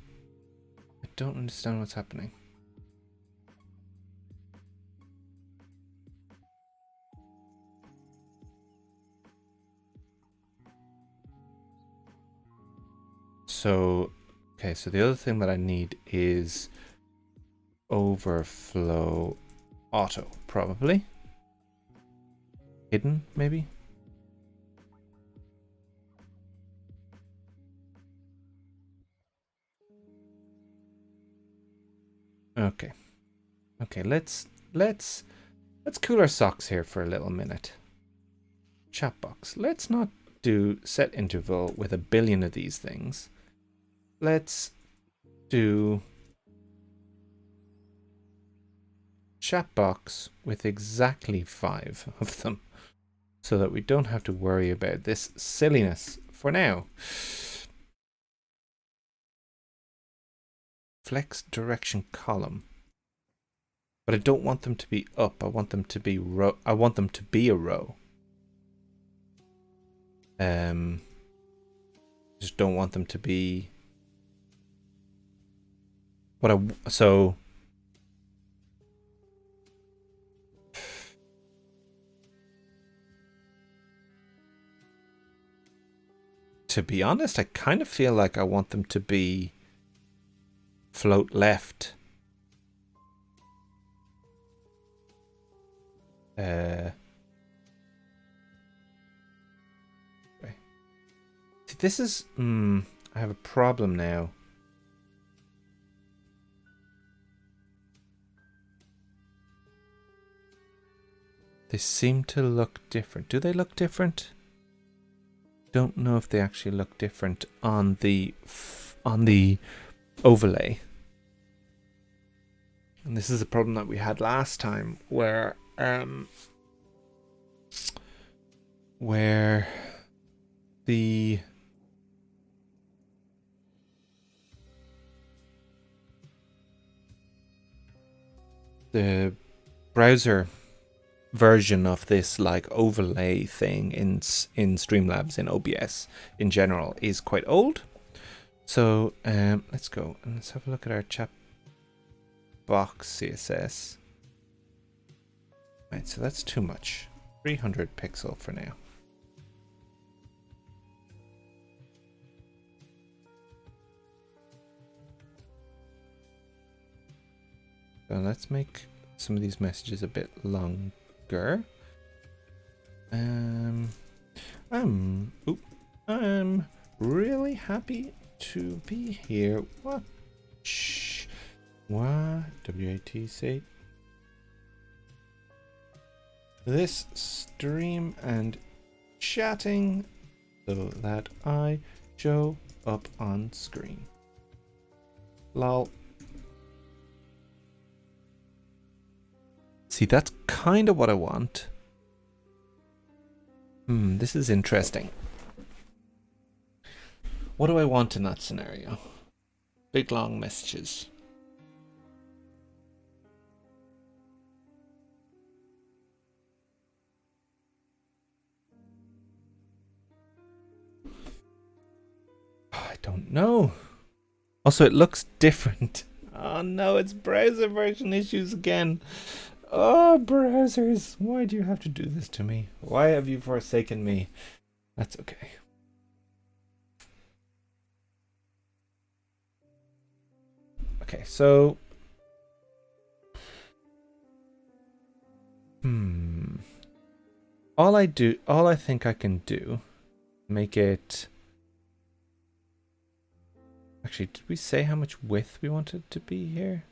I don't understand what's happening. So, okay, so the other thing that I need is overflow auto, probably. Hidden, maybe? Okay. Okay, let's cool our socks here for a little minute. Chat box. Let's not do set interval with a billion of these things. Let's do chat box with exactly 5 of them, so that we don't have to worry about this silliness for now. Flex direction column. But I don't want them to be up. I want them to be row. I want them to be a row. Just don't want them to be so to be honest, I kind of feel like I want them to be float left. See, this is I have a problem now. They seem to look different. Do they look different? Don't know if they actually look different on the overlay. And this is a problem that we had last time, where the browser version of this like overlay thing in Streamlabs, in OBS in general, is quite old. So let's go and let's have a look at our chat box CSS. Right, so that's too much. 300 pixel for now. So let's make some of these messages a bit longer. I'm really happy to be here. What? WATC. This stream and chatting so that I show up on screen. Lol. See, that's kind of what I want. This is interesting. What do I want in that scenario? Big long messages. I don't know. Also, it looks different. Oh no, it's browser version issues again. Oh, browsers, why do you have to do this to me? Why have you forsaken me? That's okay. Okay, so all I think I can do, make it. Actually, did we say how much width we wanted to be here?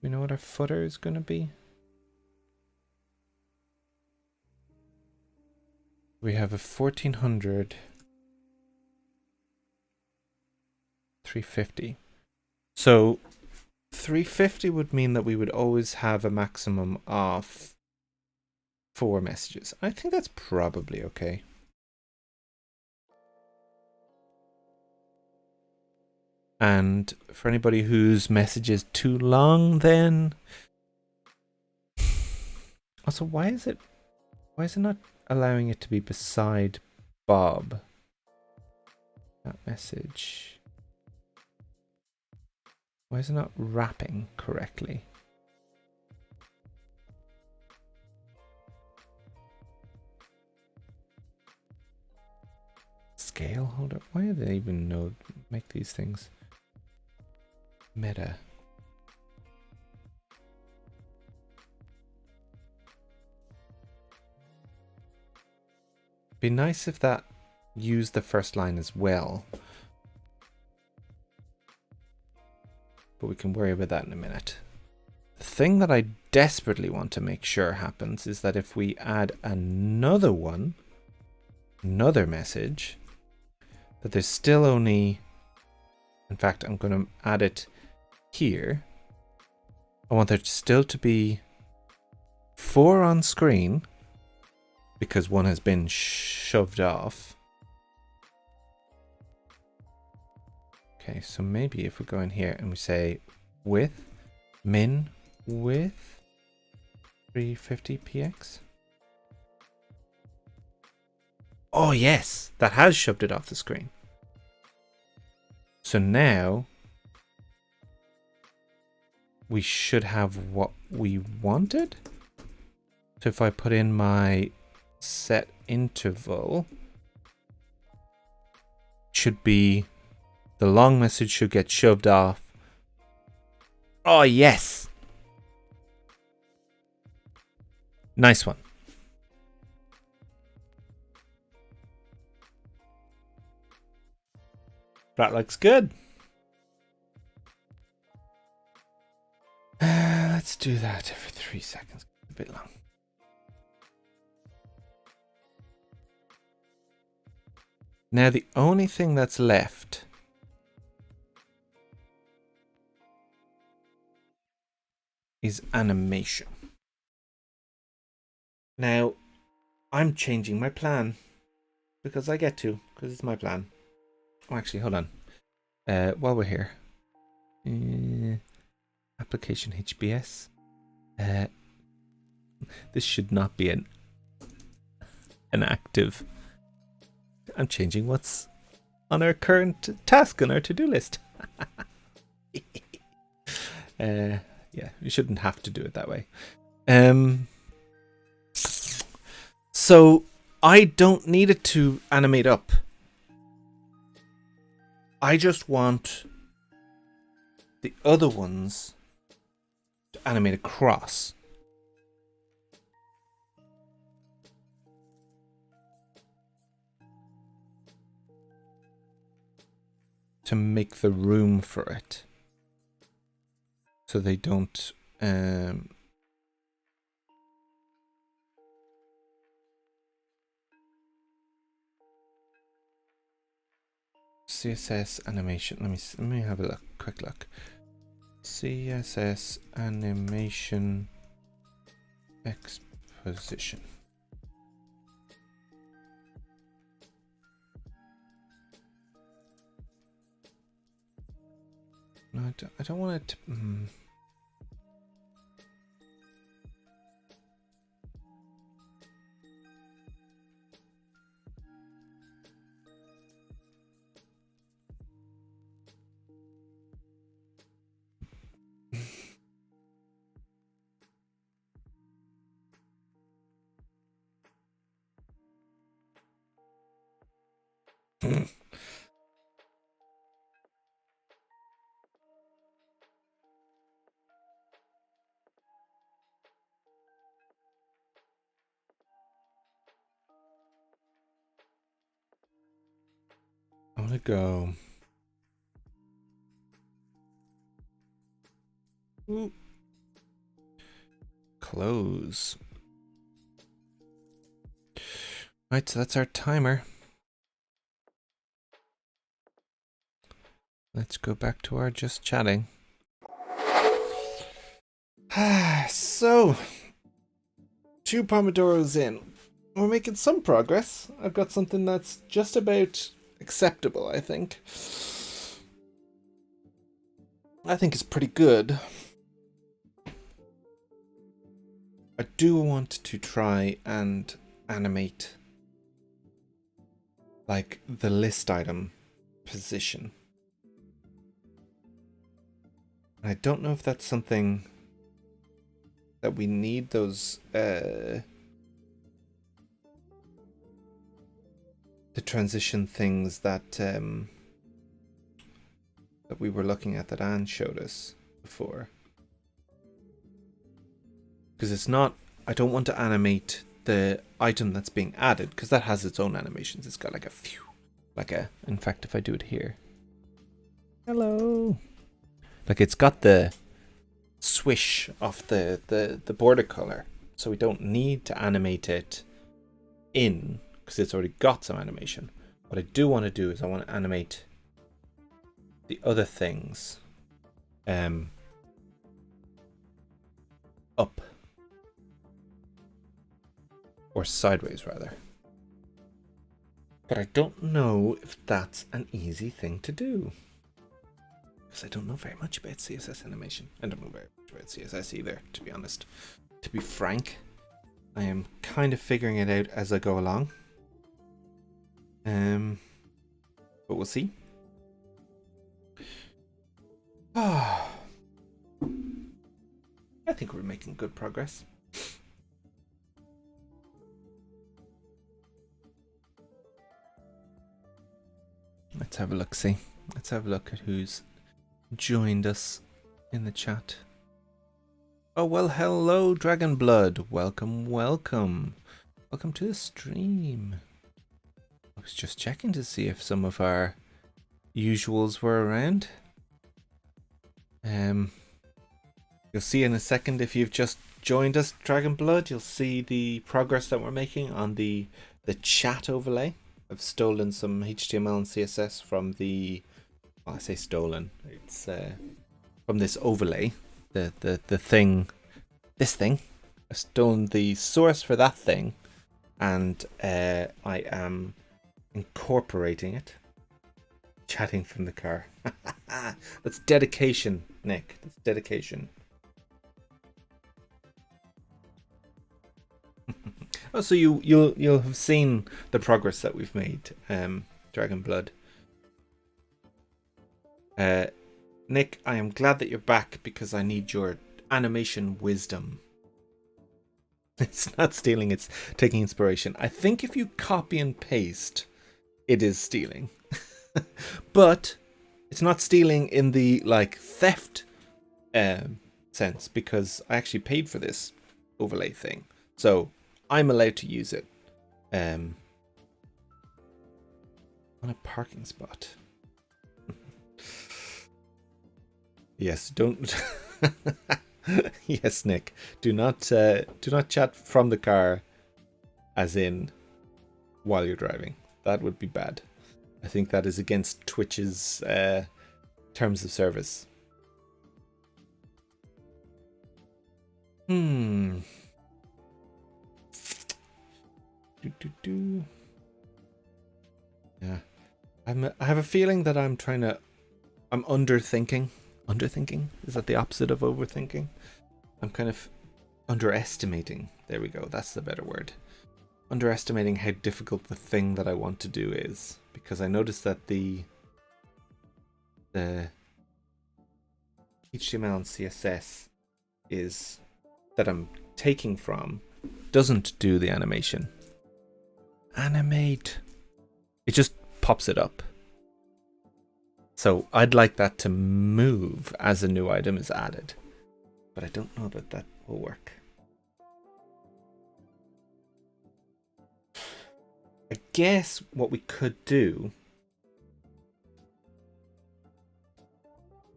We know what our footer is going to be. We have a 1400, 350. So 350 would mean that we would always have a maximum of 4 messages. I think that's probably okay. And for anybody whose message is too long, then also why is it not allowing it to be beside Bob? That message. Why is it not wrapping correctly? Scale holder. Why do they even make these things? Meta. Be nice if that used the first line as well. But we can worry about that in a minute. The thing that I desperately want to make sure happens is that if we add another message, that there's still only, in fact, I'm going to add it here. I want there still to be 4 on screen because one has been shoved off. Okay, so maybe if we go in here and we say width, min width 350px. Oh yes, that has shoved it off the screen. So now we should have what we wanted. So if I put in my set interval, should be the long message should get shoved off. Oh yes. Nice one. That looks good. Let's do that every 3 seconds. A bit long. Now the only thing that's left is animation. Now I'm changing my plan because I get to, because it's my plan. Oh, actually, hold on. While we're here, application HBS. This should not be an active. I'm changing what's on our current task on our to-do list. Yeah, you shouldn't have to do it that way. So I don't need it to animate up. I just want the other ones to animate across. To make the room for it. So they don't CSS animation. Let me have a look. Quick look. CSS animation exposition. No, I don't want it to. I want to go. Ooh. Close. Right, so that's our timer. Let's go back to our just chatting. So, 2 Pomodoros in. We're making some progress. I've got something that's just about acceptable, I think. I think it's pretty good. I do want to try and animate like the list item position. I don't know if that's something that we need those the transition things that that we were looking at that Anne showed us before. Because it's not, I don't want to animate the item that's being added because that has its own animations. It's got like a few, in fact, if I do it here. Hello. Like it's got the swish of the border color. So we don't need to animate it in because it's already got some animation. What I do want to do is I want to animate the other things up. Or sideways, rather. But I don't know if that's an easy thing to do. Because I don't know very much about CSS animation. I don't know very much about CSS either, to be honest. To be frank, I am kind of figuring it out as I go along. But we'll see. I think we're making good progress. Let's have a look, see. Let's have a look at who's joined us in the chat. Oh, well, hello, Dragon Blood. Welcome, welcome. Welcome to the stream. I was just checking to see if some of our usuals were around. You'll see in a second if you've just joined us, Dragon Blood, you'll see the progress that we're making on the chat overlay. I've stolen some HTML and CSS from the, well, I say stolen, it's from this overlay, the thing, this thing. I've stolen the source for that thing, and I am incorporating it. Chatting from the car. That's dedication, Nick. That's dedication. Oh, so you'll have seen the progress that we've made, Dragon Blood. Nick, I am glad that you're back because I need your animation wisdom. It's not stealing, it's taking inspiration. I think if you copy and paste, it is stealing. But it's not stealing in the like theft sense, because I actually paid for this overlay thing. So I'm allowed to use it on a parking spot. Yes, don't. Yes, Nick. Do not chat from the car, as in while you're driving. That would be bad. I think that is against Twitch's terms of service. Yeah, I have a feeling that I'm underthinking. Underthinking? Is that the opposite of overthinking? I'm kind of underestimating. There we go. That's the better word. Underestimating how difficult the thing that I want to do is, because I noticed that the HTML and CSS is that I'm taking from doesn't do the animation. Animate. It just pops it up. So I'd like that to move as a new item is added, but I don't know that that will work. I guess what we could do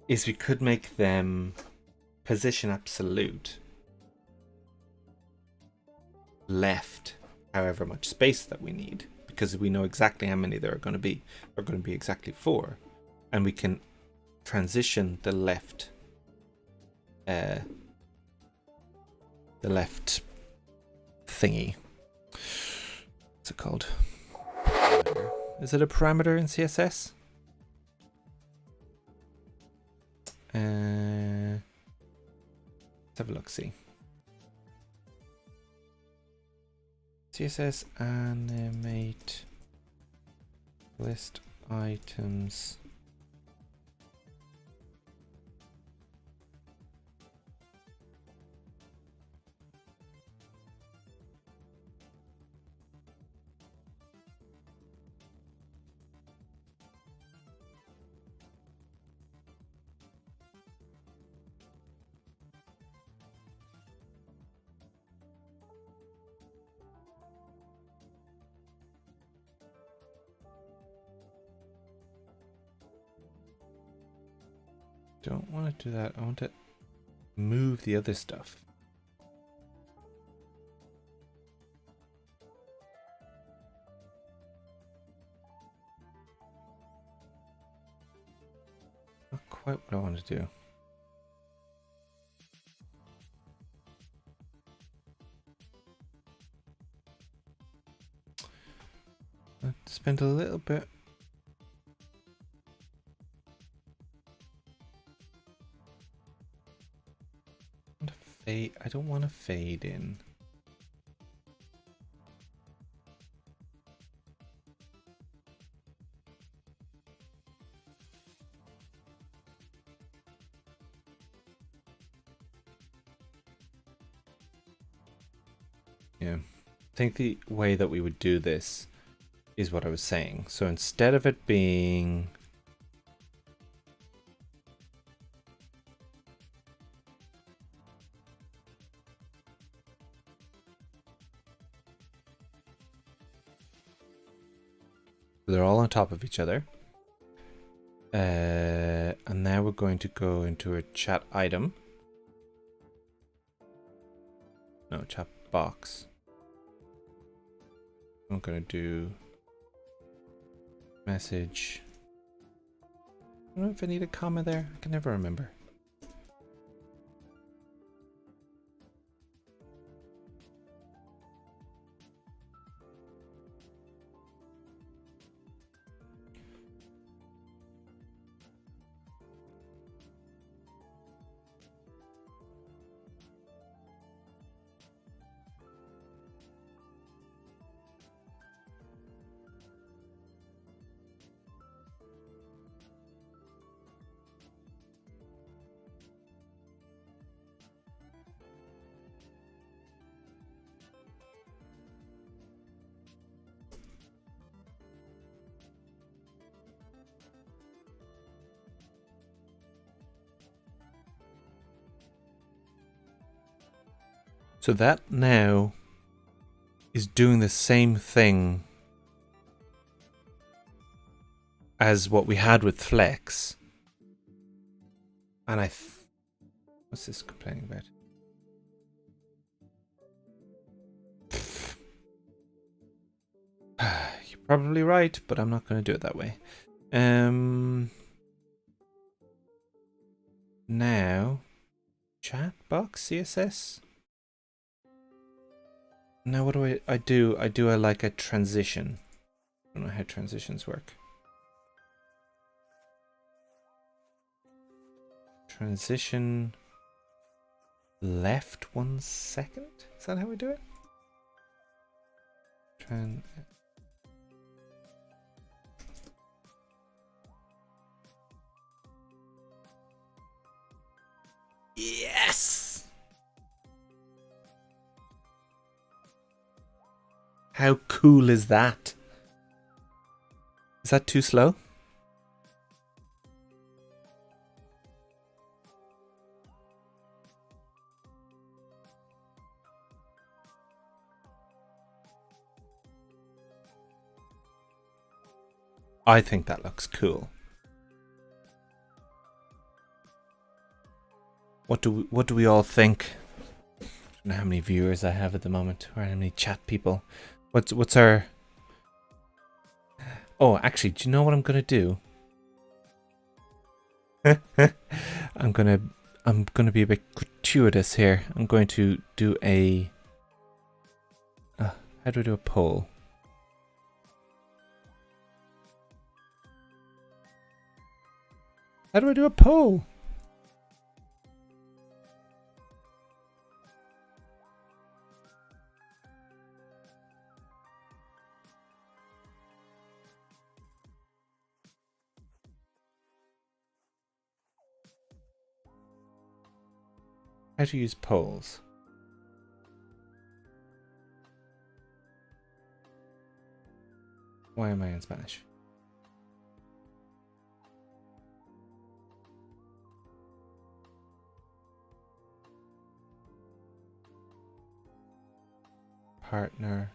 is we could make them position absolute left however much space that we need, because we know exactly how many there are going to be. There are going to be exactly 4, and we can transition the left thingy. What's it called? Is it a parameter in CSS? Let's have a look, see. CSS animate list items. Don't want to do that. I want to move the other stuff. Not quite what I want to do. I spent a little bit. I don't want to fade in. Yeah, I think the way that we would do this is what I was saying. So instead of it being they're all on top of each other. And now we're going to go into a chat item. No, chat box. I'm going to do message. I don't know if I need a comma there. I can never remember. So that now is doing the same thing as what we had with Flex. And what's this complaining about? You're probably right, but I'm not going to do it that way. Now, chat box CSS. Now what do I do? I like a transition. I don't know how transitions work. Transition left 1 second? Is that how we do it? Yes! How cool is that? Is that too slow? I think that looks cool. What do we all think? I don't know how many viewers I have at the moment, or how many chat people. What's our... Oh, actually, do you know what I'm gonna do? I'm gonna be a bit gratuitous here. I'm going to do a... how do I do a poll? How do I do a poll? How to use polls? Why am I in Spanish? Partner.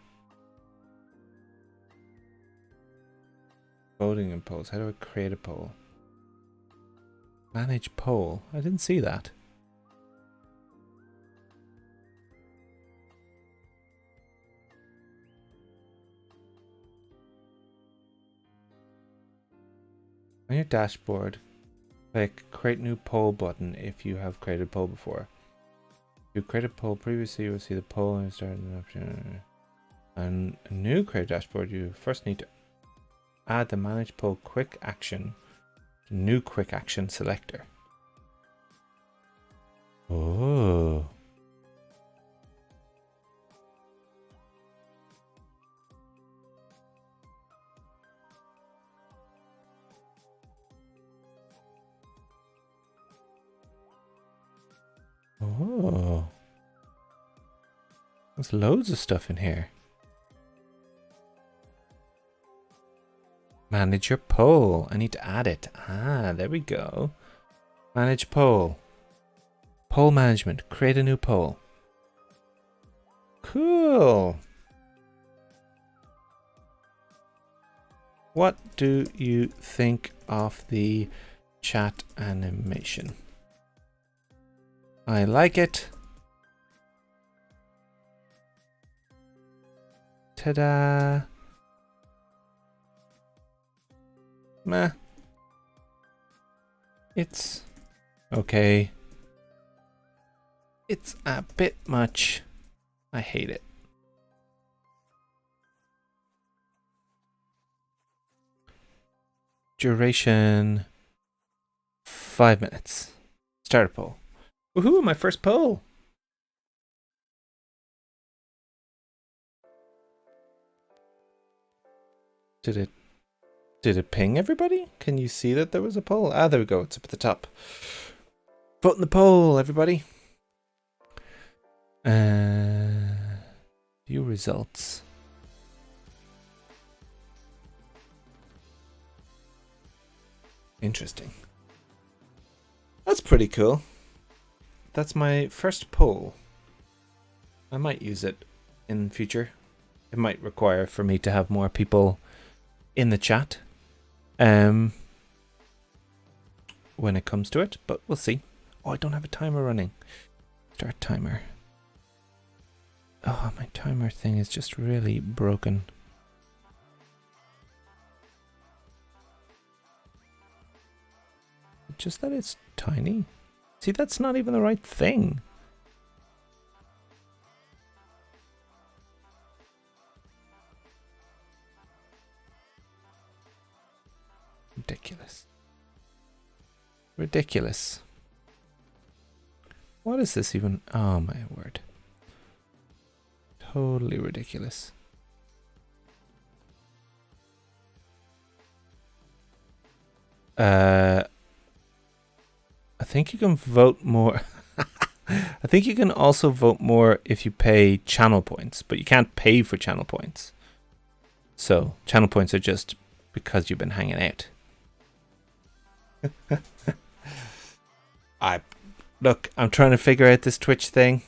Voting in polls. How do I create a poll? Manage poll. I didn't see that. On your dashboard, click Create New Poll button if you have created a poll before. If you created a poll previously, you will see the poll and start an option. On a new create dashboard, you first need to Add the manage poll quick action. New quick action selector. Oh. Oh. There's loads of stuff in here. Manage your poll. I need to add it. Ah, there we go. Manage poll. Poll management. Create a new poll. Cool. What do you think of the chat animation? I like it. Ta-da. Meh. It's okay. It's a bit much. I hate it. Duration 5 minutes. Start a poll. Woohoo, my first poll. Did it ping everybody? Can you see that there was a poll? Ah, there we go. It's up at the top. Vote in the poll, everybody. View results. Interesting. That's pretty cool. That's my first poll. I might use it in future. It might require for me to have more people in the chat when it comes to it, but we'll see. Oh, I don't have a timer running. Start timer. Oh, my timer thing is just really broken. Just that it's tiny. See, that's not even the right thing. Ridiculous. Ridiculous. What is this even? Oh my word. Totally ridiculous. I think you can vote more. I think you can also vote more if you pay channel points, but you can't pay for channel points. So channel points are just because you've been hanging out. Look, I'm trying to figure out this Twitch thing.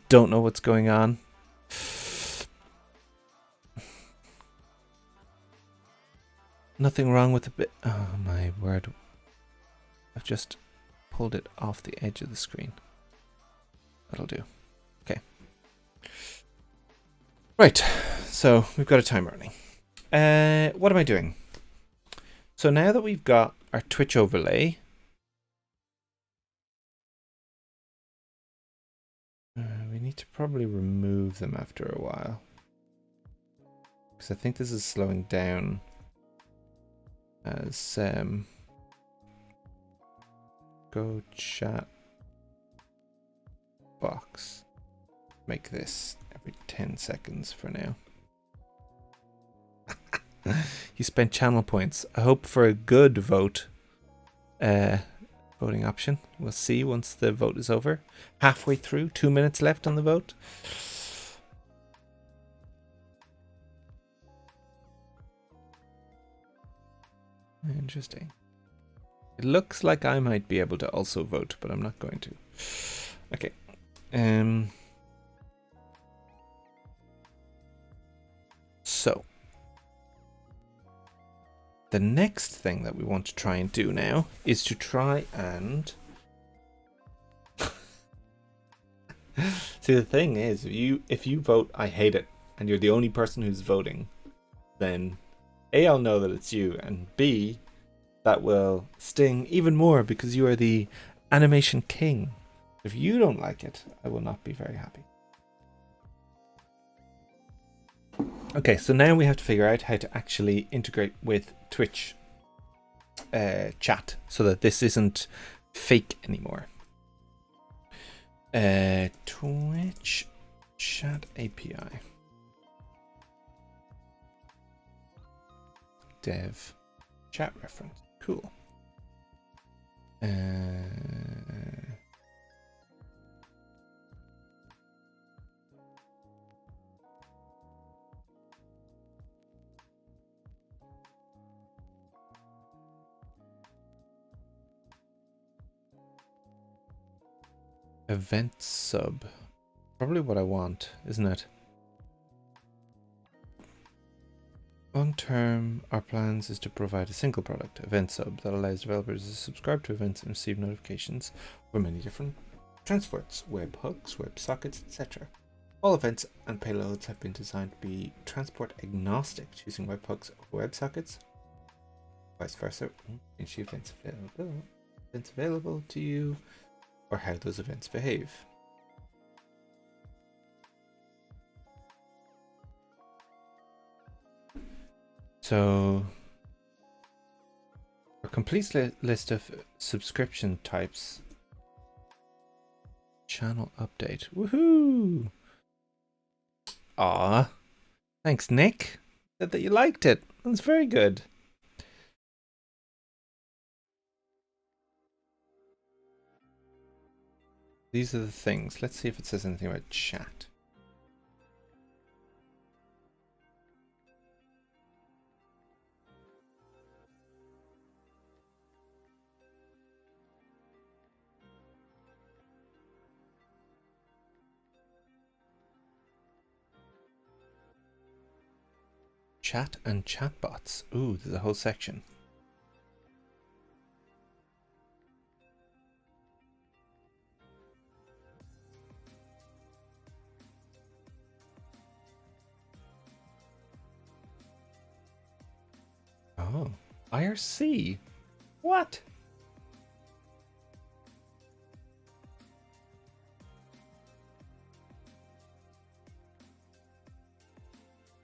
Don't know what's going on. Nothing wrong with the bit. Oh my word. I've just pulled it off the edge of the screen. That'll do. Okay. Right. So we've got a timer running. What am I doing? So now that we've got our Twitch overlay, we need to probably remove them after a while, because I think this is slowing down as go chat box. Make this every 10 seconds for now. You spent channel points. I hope for a good vote. Voting option. We'll see once the vote is over. Halfway through, 2 minutes left on the vote. Interesting. It looks like I might be able to also vote, but I'm not going to. Okay. So the next thing that we want to try and do now is to try and see, the thing is, if you vote I hate it and you're the only person who's voting, then A, I'll know that it's you, and B, that will sting even more because you are the animation king. If you don't like it, I will not be very happy. Okay, so now we have to figure out how to actually integrate with Twitch chat so that this isn't fake anymore. Twitch chat API. Dev chat reference. Cool. Event sub. Probably what I want, isn't it? Long term, our plans is to provide a single product, Event Sub, that allows developers to subscribe to events and receive notifications for many different transports, webhooks, WebSockets, etc. All events and payloads have been designed to be transport agnostic, choosing webhooks over WebSockets, vice versa. Change the events available to you, or how those events behave. So, a complete list of subscription types. Channel update. Woohoo! Ah, thanks, Nick. Said that you liked it. That's very good. These are the things. Let's see if it says anything about chat. Chat and chatbots. Ooh, there's a whole section. Oh, IRC. What?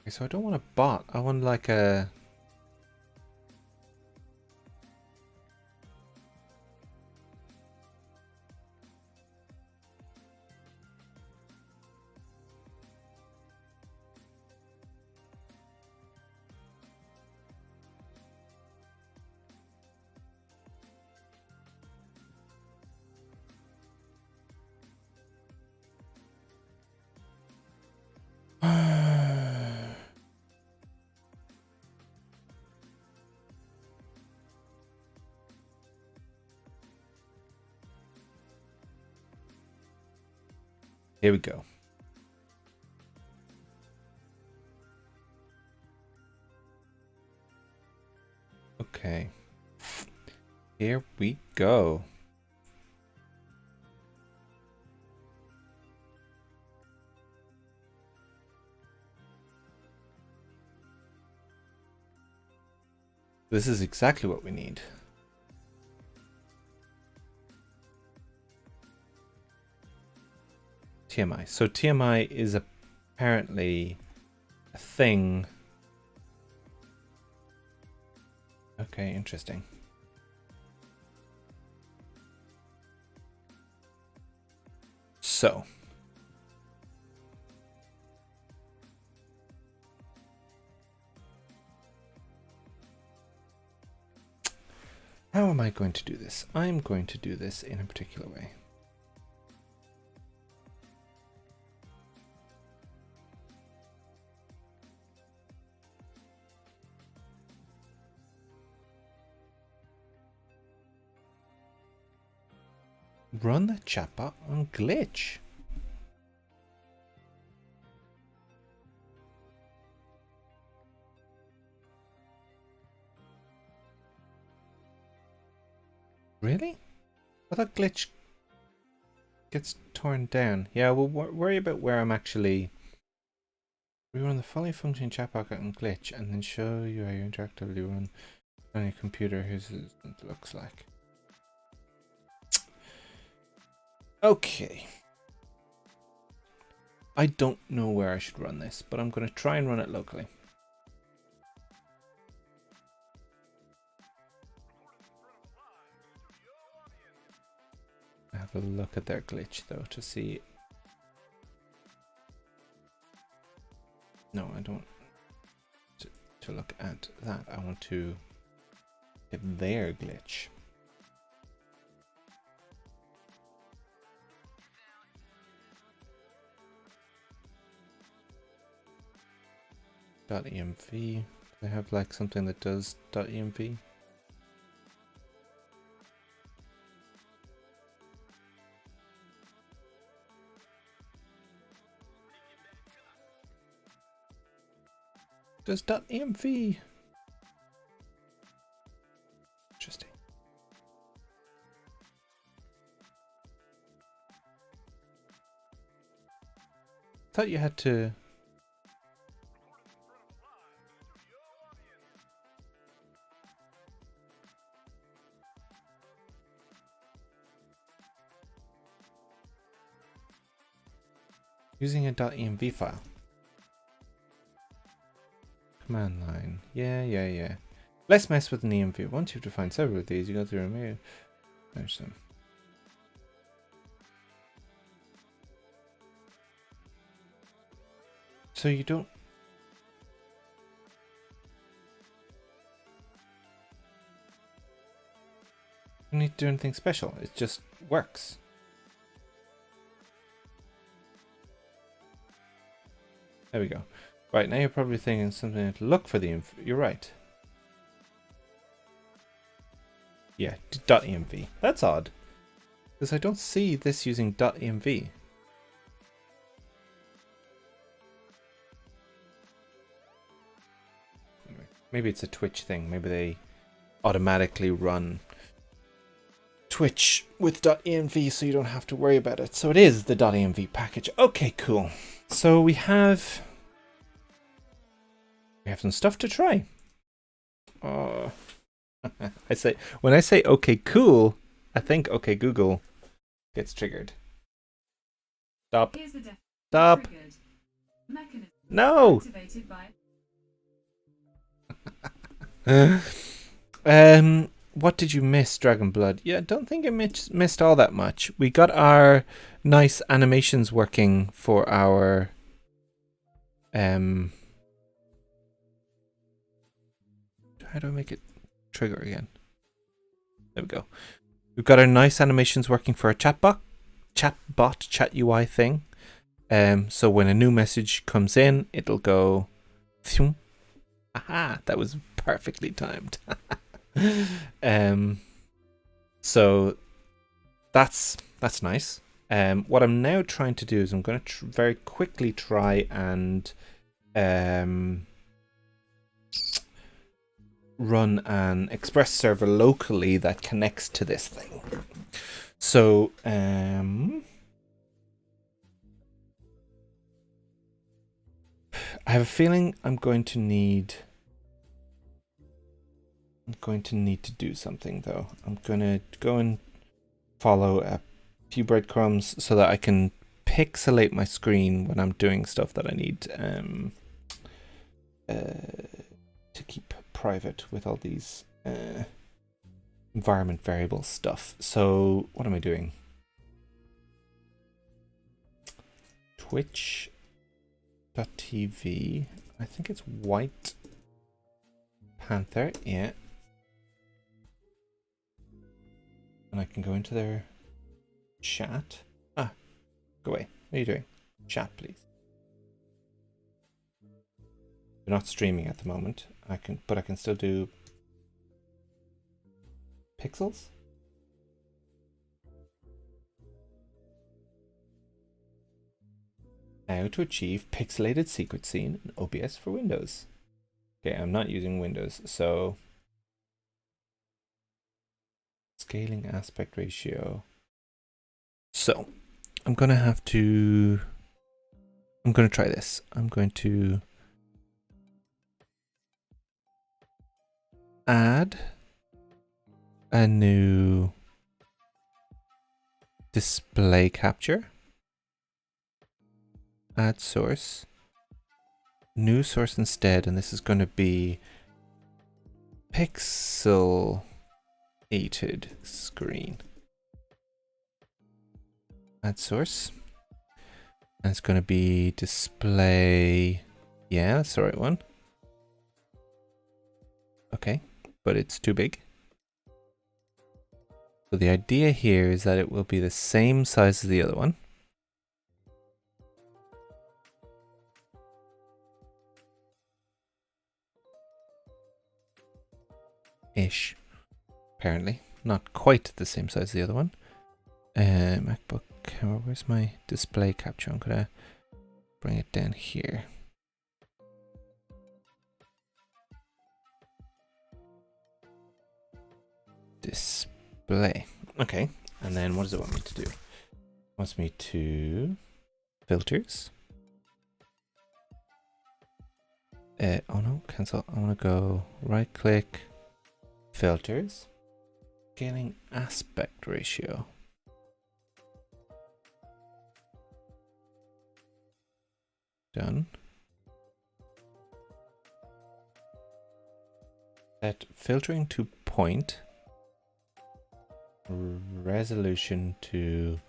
Okay, so I don't want a bot. I want like a... Here we go. Okay. Here we go. This is exactly what we need. TMI. So TMI is apparently a thing. Okay, interesting. So. How am I going to do this? I'm going to do this in a particular way. Run the chatbot on glitch. Really? I thought glitch gets torn down. Yeah, we'll worry about where I'm actually... We run the fully functioning chatbot on glitch and then show you how you interactively run on your computer. Here's what it looks like. Okay. I don't know where I should run this, but I'm going to try and run it locally. Have a look at their glitch though to see. No, I don't to look at that. I want to get their glitch. .env. They have like something that does .env. Does .env. Interesting. Thought you had to. Using a .env file. Command line. Yeah. Let's mess with an env. Once you've defined several of these, you go through and manage them. So you don't. You don't need to do anything special. It just works. There we go. Right, now you're probably thinking something to look for the info. You're right. Yeah, .env. That's odd. Because I don't see this using .env. Maybe it's a Twitch thing. Maybe they automatically run Twitch with .env so you don't have to worry about it. So it is the .env package. Okay, cool. So we have some stuff to try. When I say okay, cool, I think okay, Google gets triggered. Stop. Stop. No. What did you miss, Dragonblood? Yeah, I don't think I missed all that much. We got our nice animations working for our how do I make it trigger again? There we go. We've got our nice animations working for our chat UI thing. So when a new message comes in, it'll go. Aha! That was perfectly timed. So that's nice. What I'm now trying to do is I'm going to very quickly try and run an Express server locally that connects to this thing. So I have a feeling I'm going to need to do something though. I'm going to go and follow a few breadcrumbs so that I can pixelate my screen when I'm doing stuff that I need to keep private with all these environment variable stuff. So what am I doing? Twitch.tv. I think it's White Panther. Yeah. And I can go into their chat. Go away. What are you doing? Chat, please. We're not streaming at the moment. But I can still do pixels. How to achieve pixelated secret scene in OBS for Windows. Okay, I'm not using Windows, so scaling aspect ratio. So I'm gonna try this. I'm going to add a new display capture. add source, new source instead, and this is going to be pixelated screen. Add source. And it's going to be display. Yeah, that's the right one. Okay, but it's too big. So the idea here is that it will be the same size as the other one. Ish. Apparently. Not quite the same size as the other one. MacBook camera, where's my display capture? I'm gonna bring it down here. Display. Okay, and then what does it want me to do? It wants me to filters. Oh no, cancel. I want to go right click, filters, scaling aspect ratio. Done. Set filtering to point, resolution to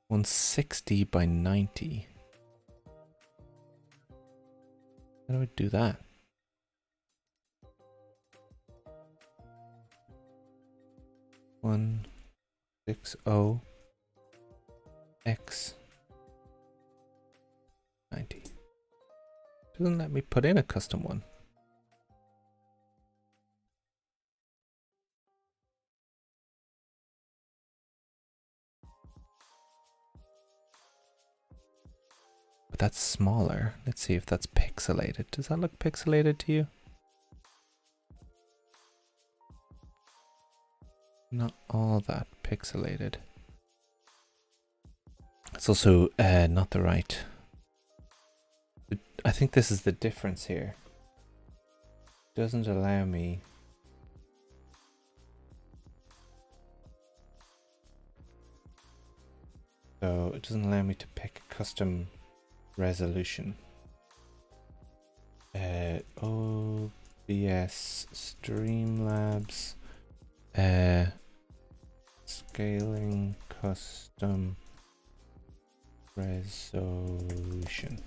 160 by 90. How do I do that? One 60 x 90. Doesn't let me put in a custom one. But that's smaller. Let's see if that's pixelated. Does that look pixelated to you? Not all that pixelated. It's also not the right. I think this is the difference here. It doesn't allow me. So it doesn't allow me to pick a custom resolution. OBS Streamlabs scaling custom resolution.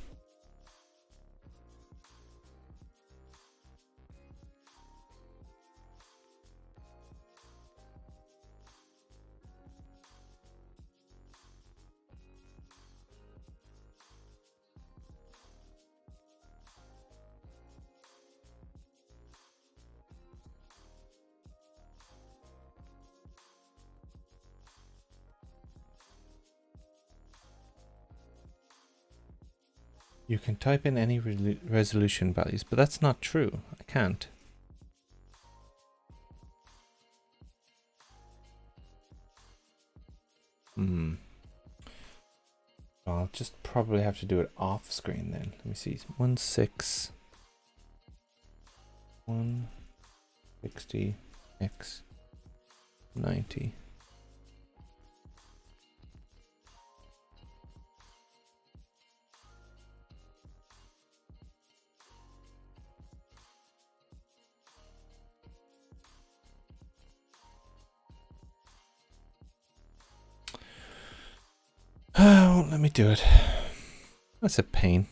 You can type in any resolution values, but that's not true. I can't. I'll just probably have to do it off screen then. Let me see. 160 x 90. Won't let me do it. That's a pain.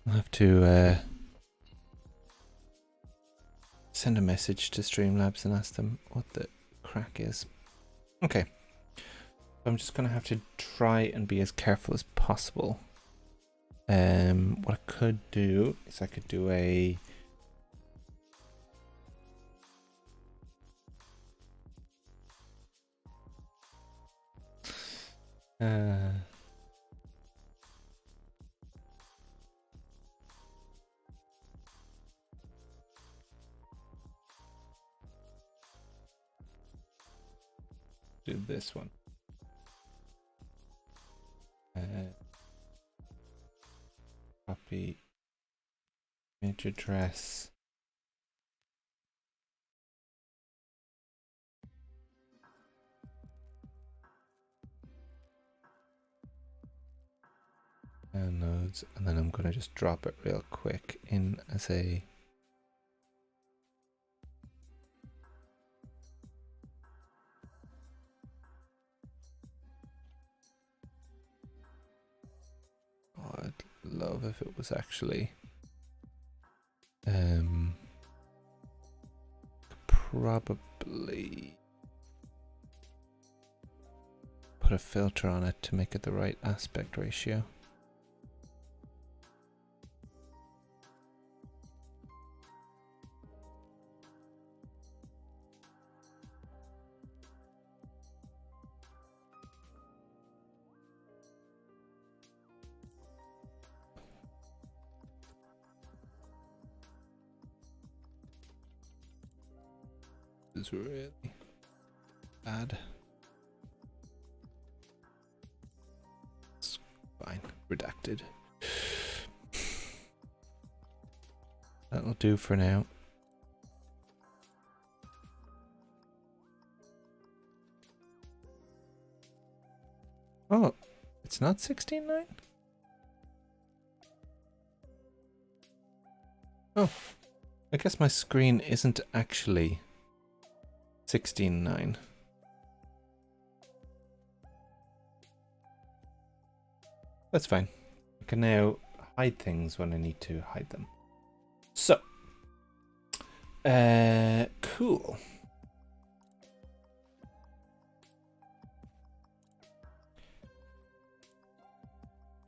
I'll have to send a message to Streamlabs and ask them what the crack is. Okay. I'm just going to have to try and be as careful as possible. What I could do is I could do a... do this one. Copy image address. nodes, and then I'm going to just drop it real quick in as a I'd love if it was actually probably put a filter on it to make it the right aspect ratio. Is really bad. It's fine. Redacted. That'll do for now. Oh, it's not 16.9? Oh, I guess my screen isn't actually 16.9. That's fine. I can now hide things when I need to hide them. So, cool.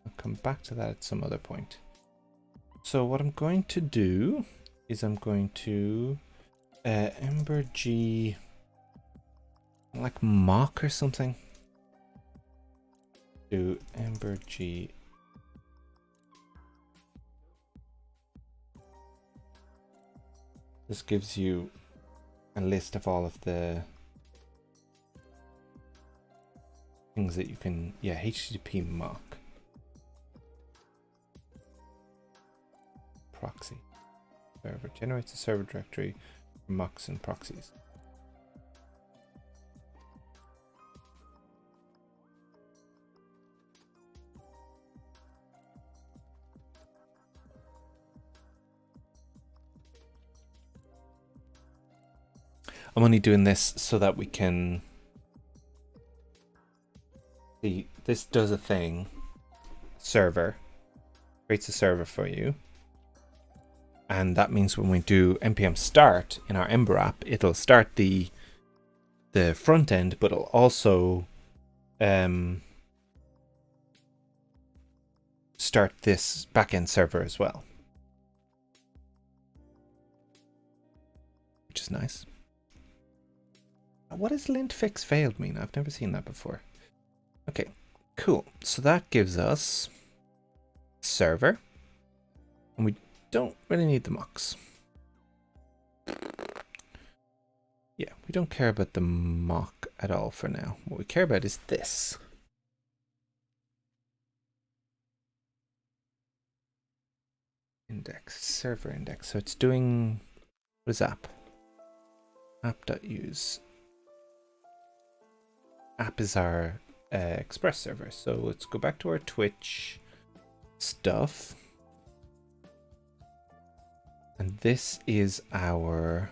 I'll come back to that at some other point. So what I'm going to do is I'm going to EmberG like mock or something. Do EmberG this gives you a list of all of the things that you can, yeah, HTTP mock proxy server generates a server directory for mocks and proxies. I'm only doing this so that we can see this does a thing. Server creates a server for you, and that means when we do npm start in our Ember app, it'll start the front end, but it'll also start this backend server as well, which is nice. What does lint fix failed mean? I've never seen that before. Okay, cool. So that gives us server, and we don't really need the mocks. Yeah, we don't care about the mock at all for now. What we care about is this. Index, server index. So it's doing, what is app? App.use. App is our Express server. So let's go back to our Twitch stuff. And this is our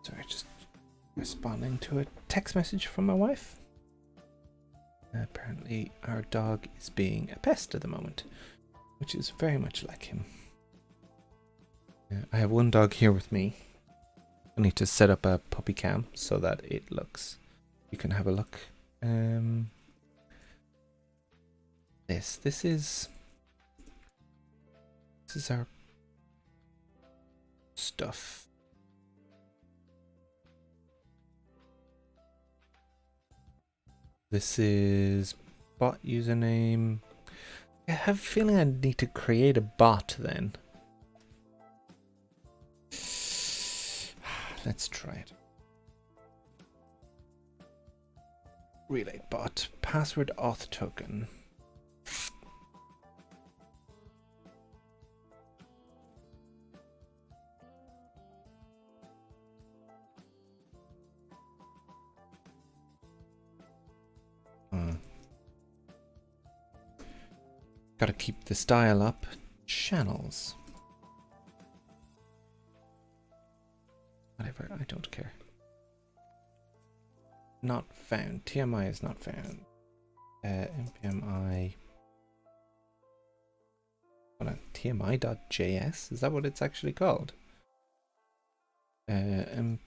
sorry, just responding to a text message from my wife. Apparently our dog is being a pest at the moment, which is very much like him. I have one dog here with me. I need to set up a puppy cam so that it looks, you can have a look. This is our stuff. This is bot username. I have a feeling I need to create a bot then. Let's try it. relay bot password auth token. Gotta keep this dial up. Channels. Whatever, I don't care. Not found. TMI is not found. npmi. Hold on. TMI.js? Is that what it's actually called? npmjs.com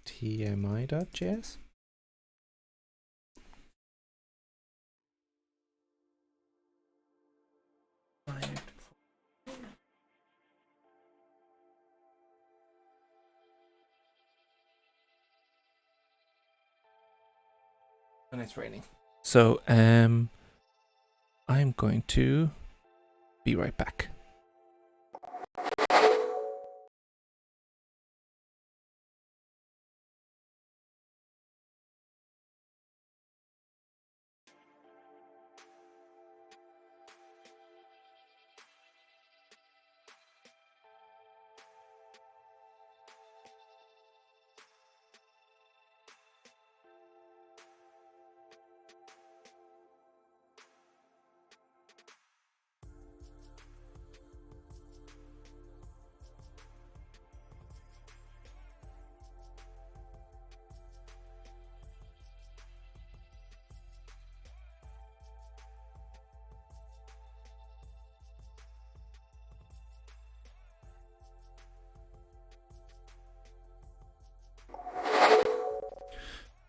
tmi.js? And it's raining. So I'm going to be right back.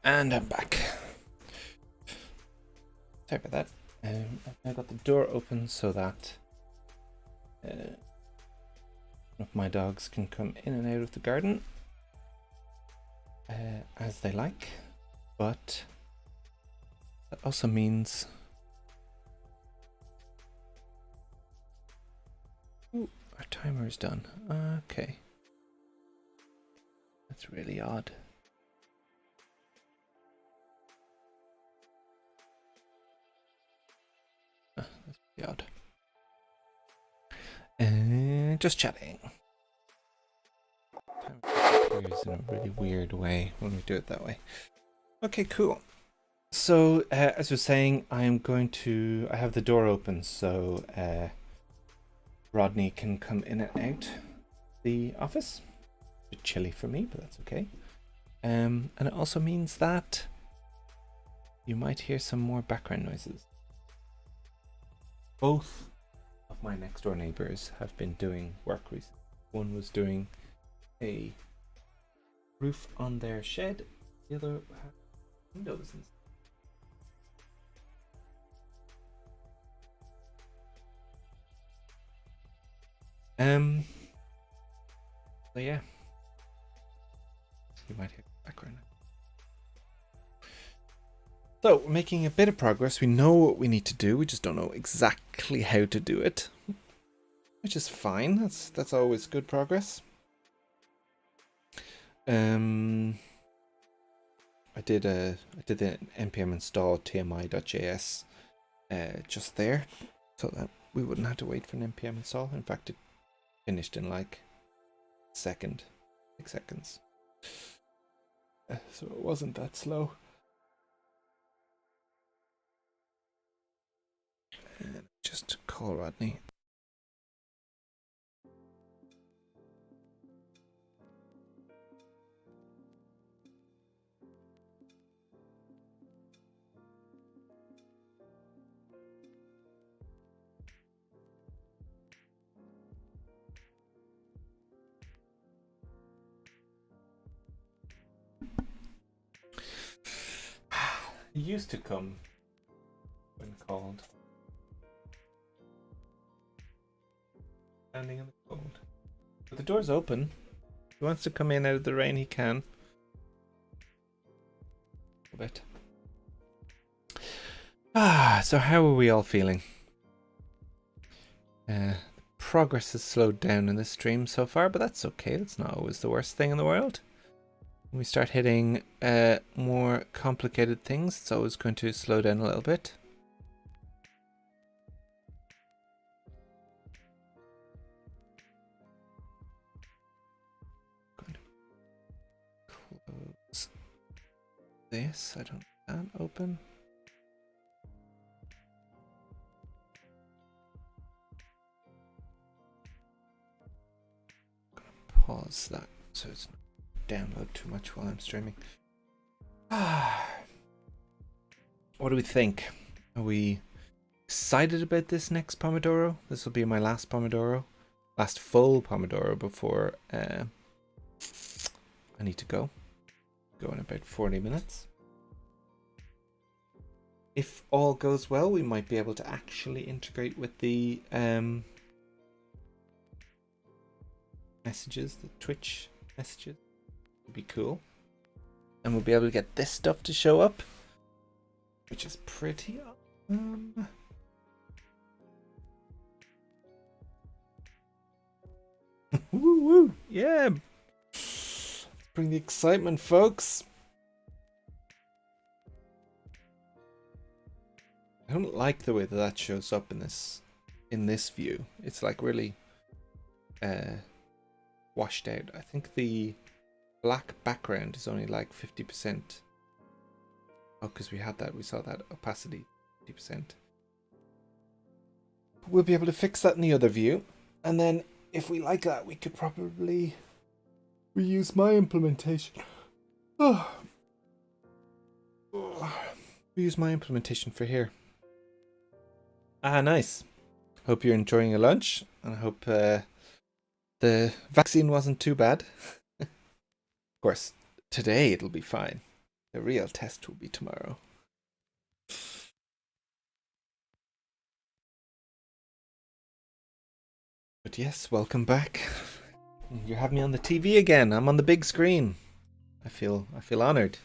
And I'm back. Sorry about that. I've got the door open so that one of my dogs can come in and out of the garden as they like. But that also means... Ooh, our timer is done. Okay. That's really odd. That's pretty odd. Just chatting. Time disappears in a really weird way when we do it that way. Okay, cool. So, as I was saying, I have the door open so Rodney can come in and out the office. A bit chilly for me, but that's okay. And it also means that you might hear some more background noises. Both of my next door neighbors have been doing work recently. One was doing a roof on their shed, the other had windows and stuff. So yeah, you might hear the background. So we're making a bit of progress. We know what we need to do. We just don't know exactly how to do it, which is fine. That's always good progress. I did the npm install tmi.js just there, so that we wouldn't have to wait for an npm install. In fact, it finished in like 6 seconds. So it wasn't that slow. And just call Rodney. He used to come when called. Standing in the cold. But the door's open. If he wants to come in out of the rain, he can. A bit. So how are we all feeling? Progress has slowed down in this stream so far, but that's okay. That's not always the worst thing in the world. When we start hitting more complicated things, it's always going to slow down a little bit. Going to close this. I don't want that open. Pause that so it's not download too much while I'm streaming. What do we think? Are we excited about this next Pomodoro? This will be my last Pomodoro, last full Pomodoro before I need to go in about 40 minutes. If all goes well, we might be able to actually integrate with the messages, the Twitch messages. Would be cool. And we'll be able to get this stuff to show up, which is pretty awesome. Woo woo! Yeah! Let's bring the excitement, folks! I don't like the way that shows up in this view. It's like really washed out. I think the black background is only like 50%. Oh, because we saw that opacity 50%. We'll be able to fix that in the other view, and then if we like that, we could probably reuse my implementation. Reuse my implementation for here. Ah, nice. Hope you're enjoying your lunch, and I hope the vaccine wasn't too bad. Of course, today it'll be fine. The real test will be tomorrow. But yes, welcome back. You have me on the TV again. I'm on the big screen. I feel honored.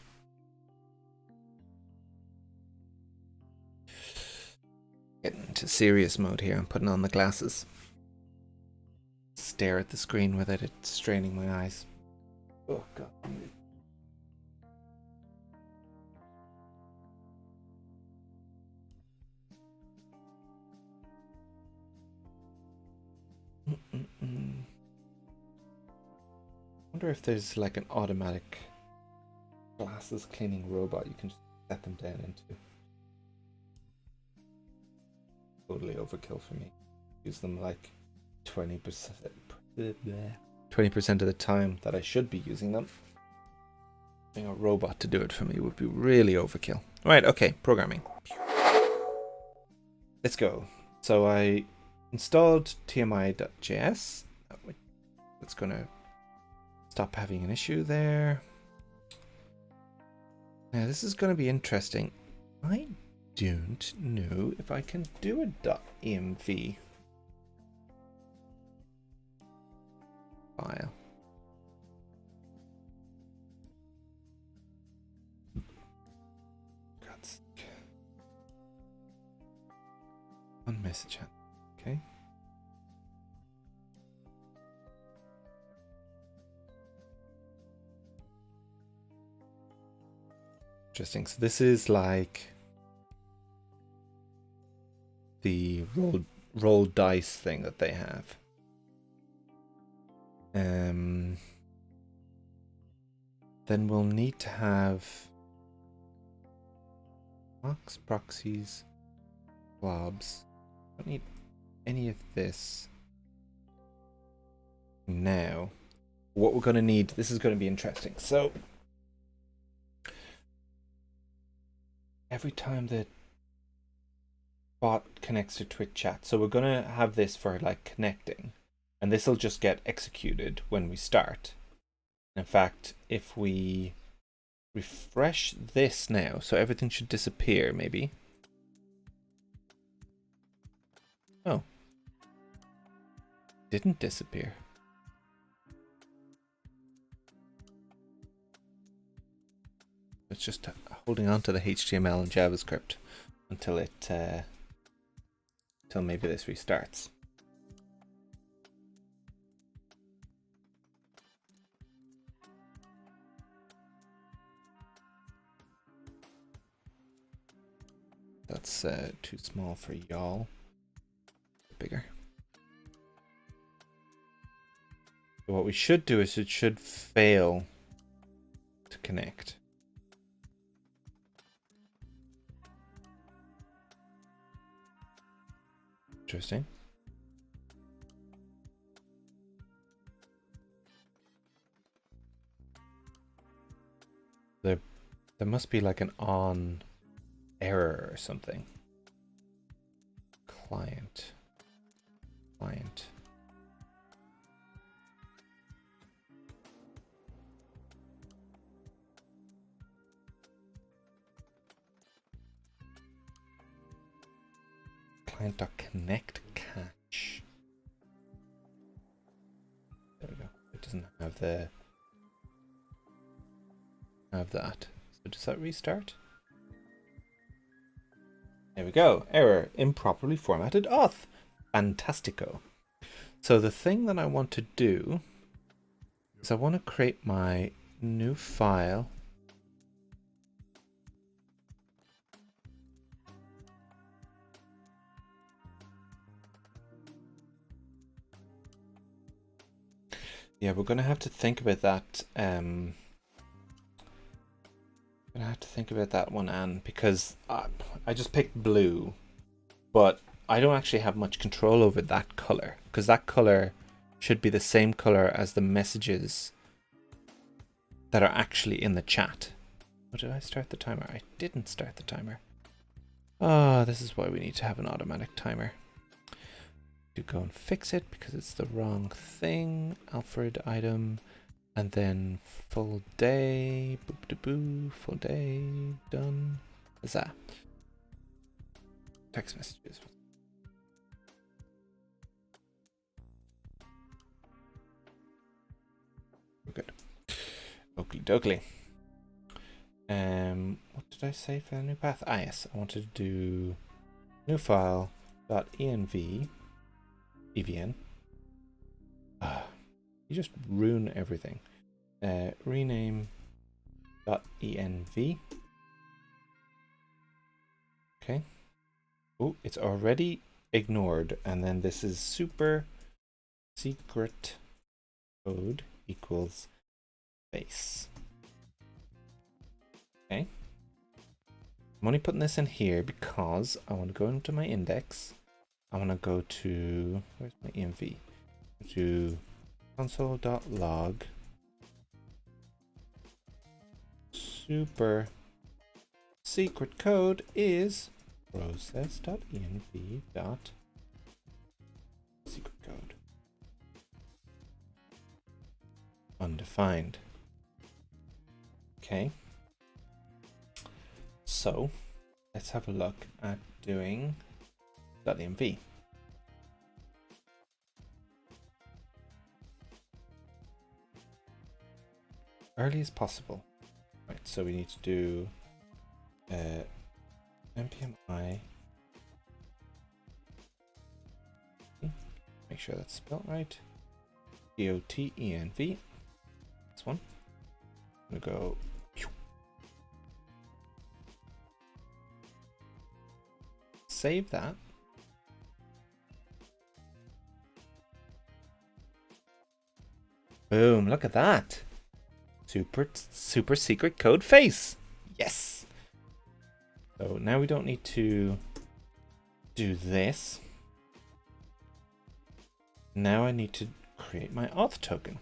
Getting into serious mode here. I'm putting on the glasses. Stare at the screen without it straining my eyes. Oh god. I wonder if there's like an automatic glasses cleaning robot you can just set them down into. Totally overkill for me. Use them like 20% of the time that I should be using them. Having a robot to do it for me would be really overkill. Right, okay, programming. Let's go. So I installed tmi.js. That's gonna stop having an issue there. Now this is gonna be interesting. I don't know if I can do a .env file. God's sake. One message. Okay. Interesting. So this is like the roll dice thing that they have. Then we'll need to have box proxies, blobs. Don't need any of this now. What we're going to need, this is going to be interesting. So every time the bot connects to Twitch chat, so we're going to have this for like connecting, and this will just get executed when we start. In fact, if we refresh this now, so everything should disappear maybe. Oh, didn't disappear. It's just holding on to the HTML and JavaScript until until maybe this restarts. That's too small for y'all. Bigger. So what we should do is it should fail to connect. Interesting. There must be like an on error or something. Client. Client. Client.connect cache. There we go. It doesn't have that. So does that restart? There we go. Error. Improperly formatted auth. Fantastico. So the thing that I want to do is I want to create my new file. Yeah, we're going to have to think about that. I'm going to have to think about that one, Anne, because I just picked blue, but I don't actually have much control over that color, because that color should be the same color as the messages that are actually in the chat. Oh, did I start the timer? I didn't start the timer. Ah, this is why we need to have an automatic timer. To go and fix it because it's the wrong thing. Alfred item, and then full day. Boop de boo. Full day. Done. What's that? Text messages. We're good. Oakley dokley. What did I say for the new path? Ah, yes. I wanted to do new file .env. EVN. You just ruin everything. Rename .env. Okay. Oh, it's already ignored. And then this is super secret code equals base. Okay. I'm only putting this in here because I want to go into my index. I want to go to, where's my env? To console.log super secret code is process.env dot secret code undefined. Okay, so let's have a look at doing .env. Early as possible. Right, so we need to do npm I. Make sure that's spelled right. DOTENV. This one. I'm gonna go. Save that. Boom, look at that. Super secret code face. Yes. So now we don't need to do this. Now I need to create my auth token.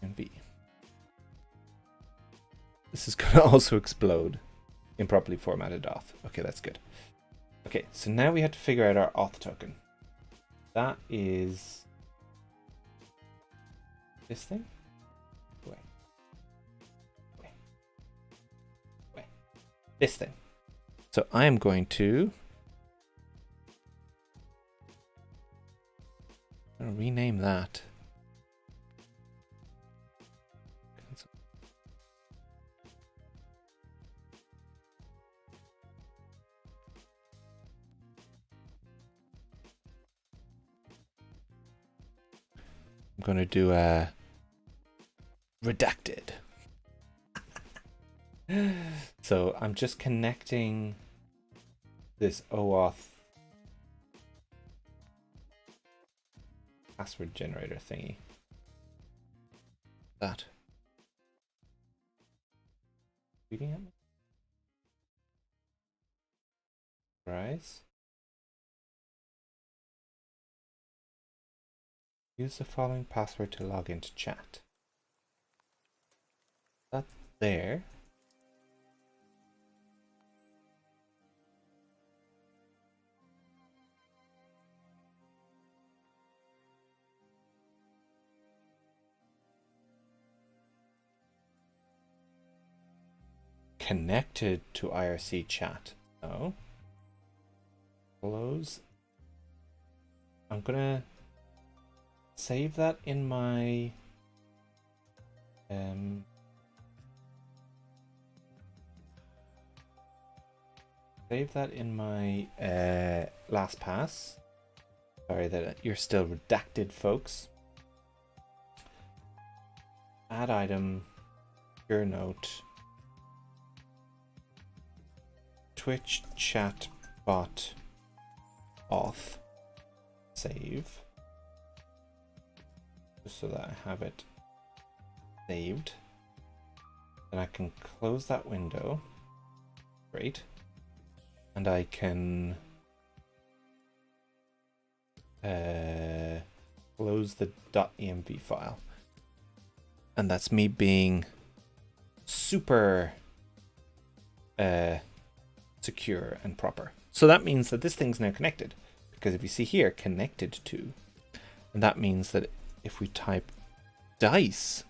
NV. This is going to also explode. Improperly formatted auth. Okay, that's good. Okay, so now we have to figure out our auth token. That is this thing. Wait. This thing. So I am going to rename that. I'm going to do a redacted. So I'm just connecting this OAuth password generator thingy. That. Reading at me? Rise. Use the following password to log into chat. That there. Connected to IRC chat. Oh. Close. I'm gonna save that in my LastPass. Sorry that you're still redacted, folks. Add item, your note, Twitch chat bot auth, save, just so that I have it saved. Then I can close that window. Great. And I can close the .env file. And that's me being super secure and proper. So that means that this thing's now connected. Because if you see here, connected to, and that means that if we type dice,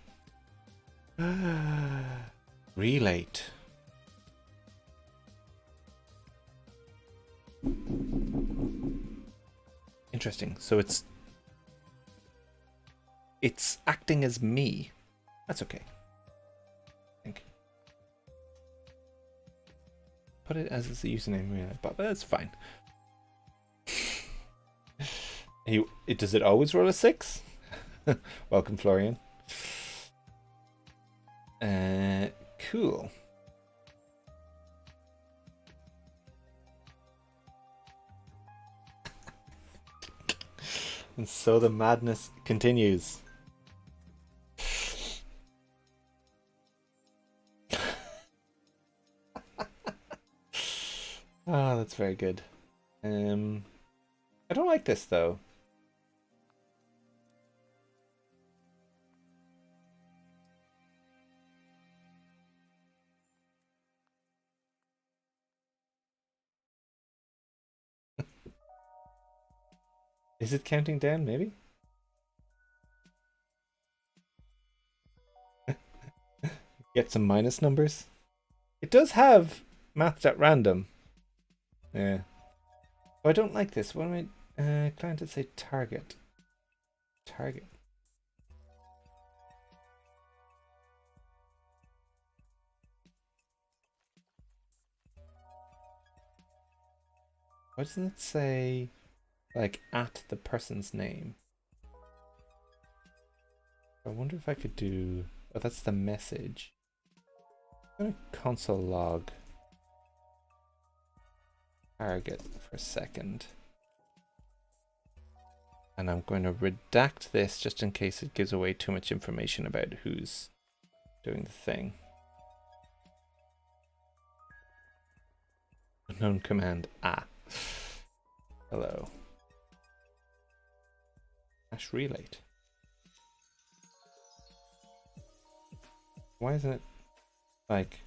relate, interesting. So it's acting as me. That's okay. I think. Put it as its username, but that's fine. Does it always roll a 6? Welcome, Florian. Cool. And so the madness continues. Ah, that's very good. I don't like this though. Is it counting down, maybe? Get some minus numbers. It does have math at random. Yeah. Oh, I don't like this. What am I trying to say? Target. Target. Why doesn't it say like at the person's name? I wonder if I could do. Oh, that's the message. I'm gonna console log target for a second. And I'm going to redact this just in case it gives away too much information about who's doing the thing. Unknown command. Ah. Hello. Hash relate. Why isn't it like...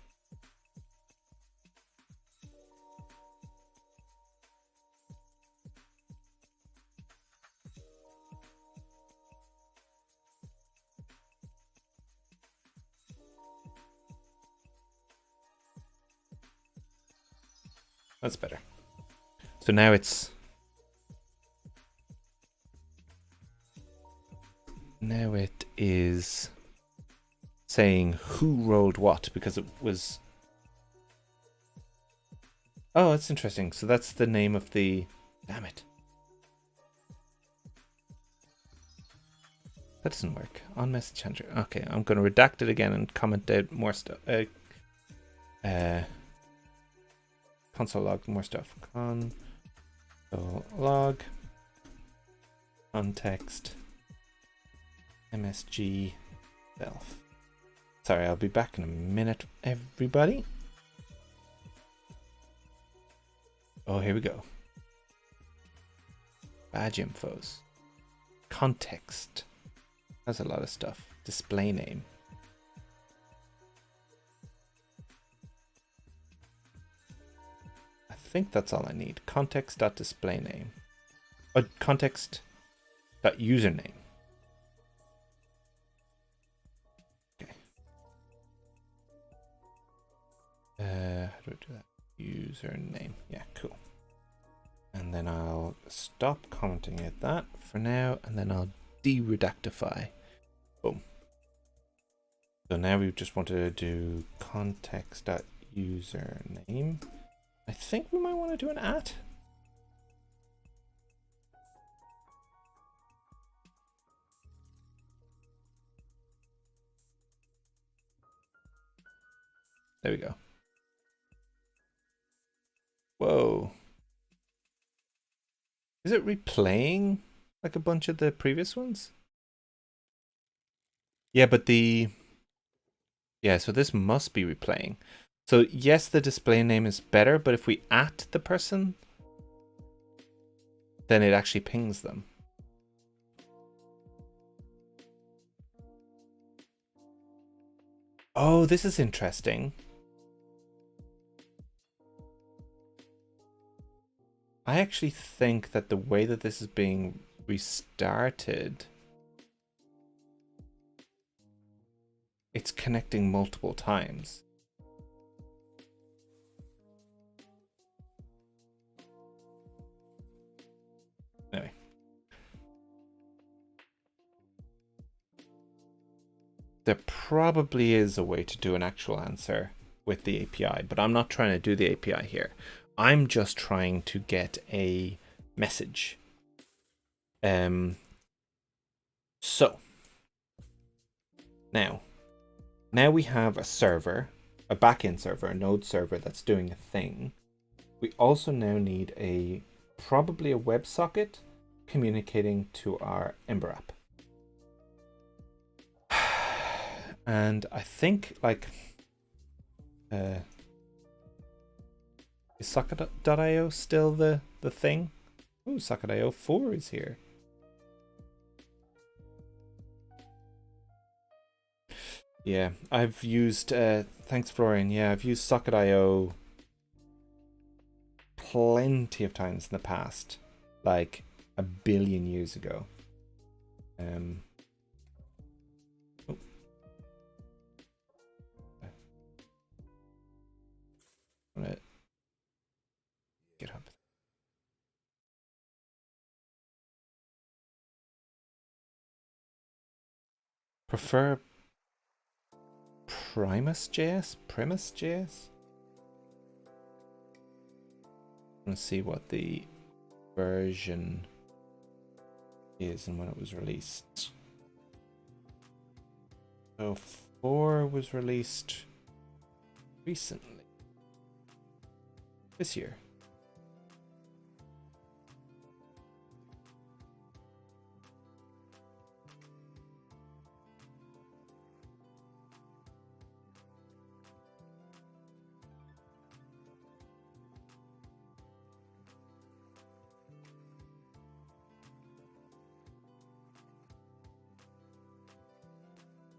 That's better. So now it's... Now it is saying who rolled what because it was... Oh, that's interesting. So that's the name of the... Damn it. That doesn't work. On message handler. Okay, I'm going to redact it again and comment out more stuff. Console log, more stuff. Console log, context, MSG, self. Sorry, I'll be back in a minute, everybody. Oh, here we go. Badge infos. Context. That's a lot of stuff. Display name. I think that's all I need. Context.display name. Context.username. Okay. How do I do that? Username. Yeah, cool. And then I'll stop commenting at that for now, and then I'll de-redactify. Boom. So now we just want to do context.username. I think we might want to do an @ There we go. Whoa. Is it replaying like a bunch of the previous ones? Yeah, but yeah, so this must be replaying. So yes, the display name is better, but if we @ the person, then it actually pings them. Oh, this is interesting. I actually think that the way that this is being restarted, it's connecting multiple times. Anyway. There probably is a way to do an actual answer with the API, but I'm not trying to do the API here. I'm just trying to get a message. So now we have a server, a backend server, a node server that's doing a thing. We also now need probably a WebSocket communicating to our Ember app. And I think like is socket.io still the thing? Ooh, socket.io 4 is here. Yeah, I've used thanks Florian. Yeah, I've used socket.io plenty of times in the past, like a billion years ago. Oh. GitHub. Prefer Primus.js? Primus.js? Let's see what the version is and when it was released. So 4 was released recently. This year.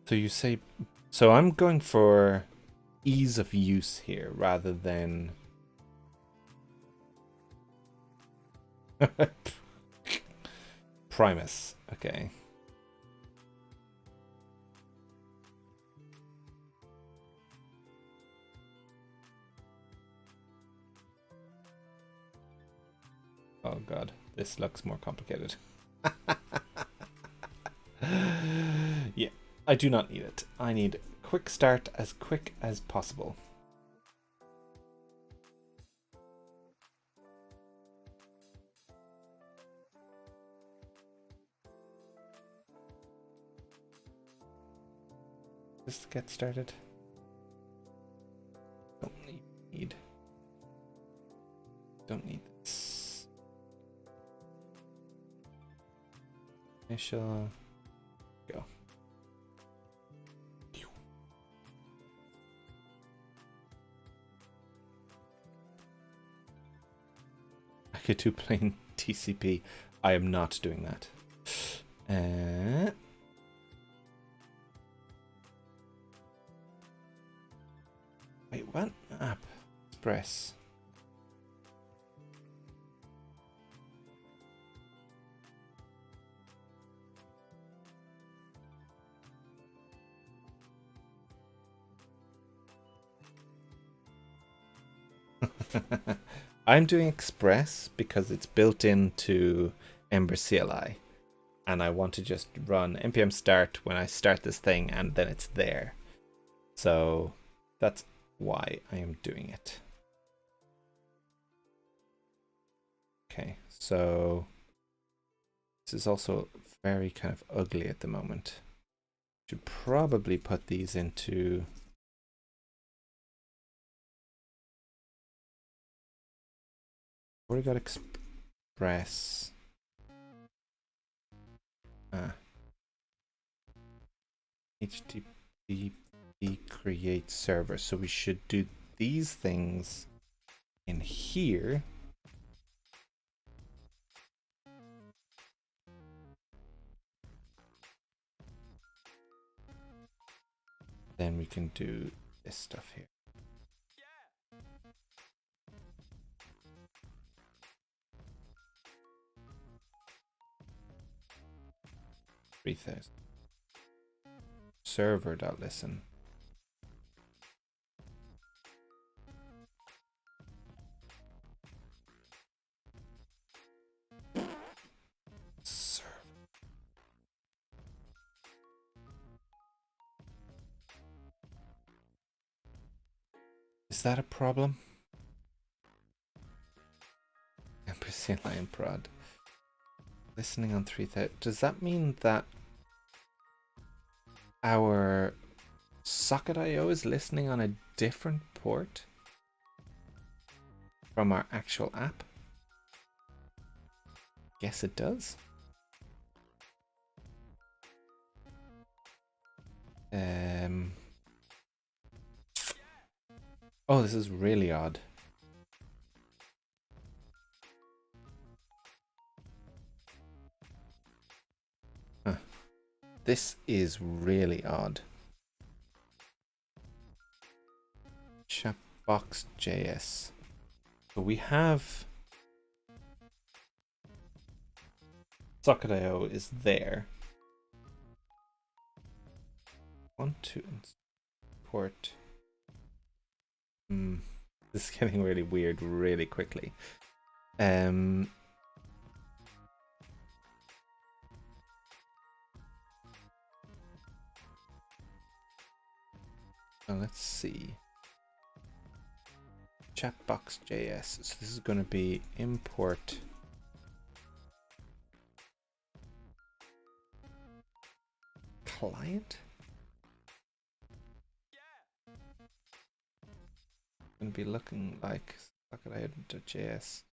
So you say, so I'm going for ease of use here rather than Primus. Okay. Oh god, this looks more complicated. Yeah, I do not need it. I need quick start as quick as possible. Just get started. Oh, Don't need this. Initial. Go. I could do plain TCP. I am not doing that. Wait, what? App. Express. I'm doing Express because it's built into Ember CLI, and I want to just run npm start when I start this thing, and then it's there. So that's why I am doing it. Okay, so this is also very kind of ugly at the moment. Should probably put these into where we got Express. HTTP create server. So we should do these things in here. Then we can do this stuff here. 3000 server.listen. Is that a problem? Ampersand line prod. Listening on 3000. Does that mean that our socket.io is listening on a different port from our actual app? Guess it does. Oh, this is really odd. Huh. This is really odd. Chatbox.js. So we have socket.io is there. Want to import. This is getting really weird really quickly. Well, let's see. Chatbox.js. So this is going to be import client. Going to be looking like socket.io.js.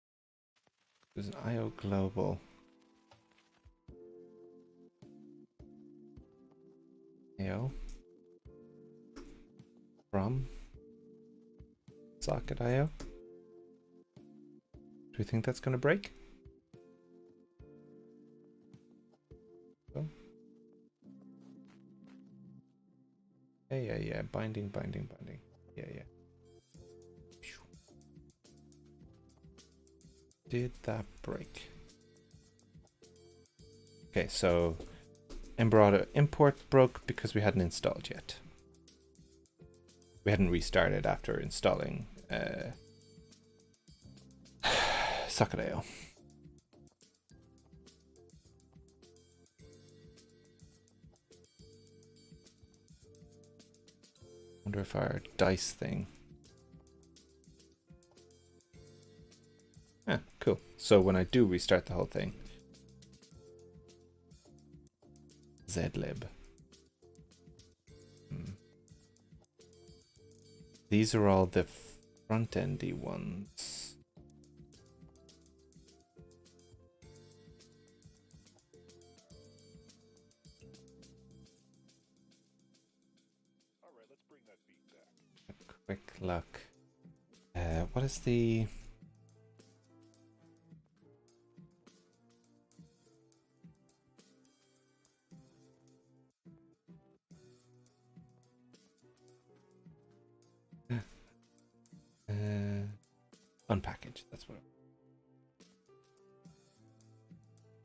There's an IO global. IO from socket.io. Do we think that's going to break? So. Yeah. Binding. Yeah. Did that break? Okay, so EmberJS import broke because we hadn't installed yet. We hadn't restarted after installing socket.io. Wonder if our dice thing. Ah, cool. So when I do restart the whole thing, zlib. These are all the front-endy ones. quick look. What is the... unpackage, that's what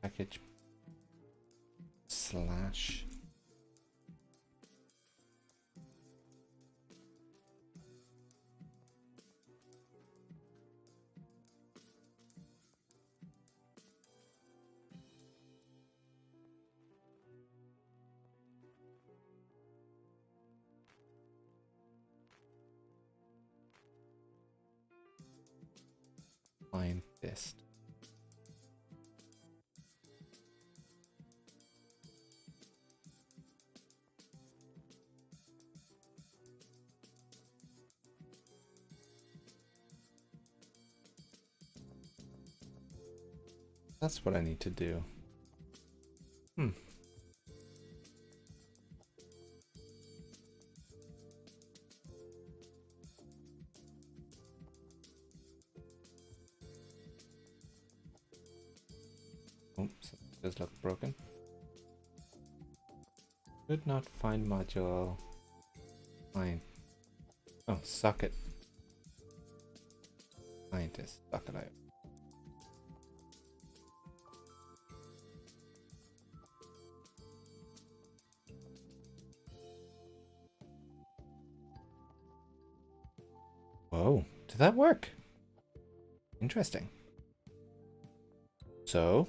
package slash find this. That's what I need to do. Oops, it does look broken. Could not find module. Fine. Oh, socket. Scientist. Socket IO. Whoa, did that work? Interesting. So,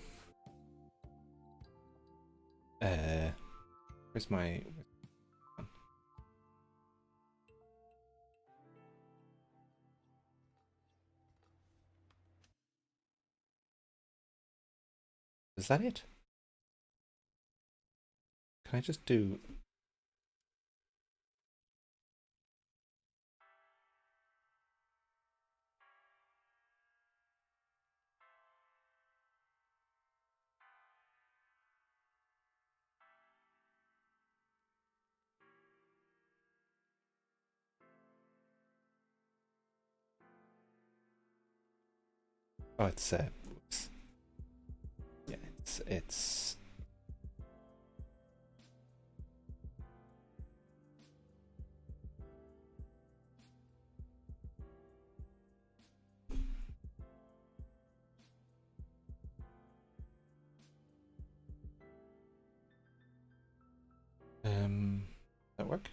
where's my... Is that it? Can I just do... Oh, it's oops. Yeah, it's that work?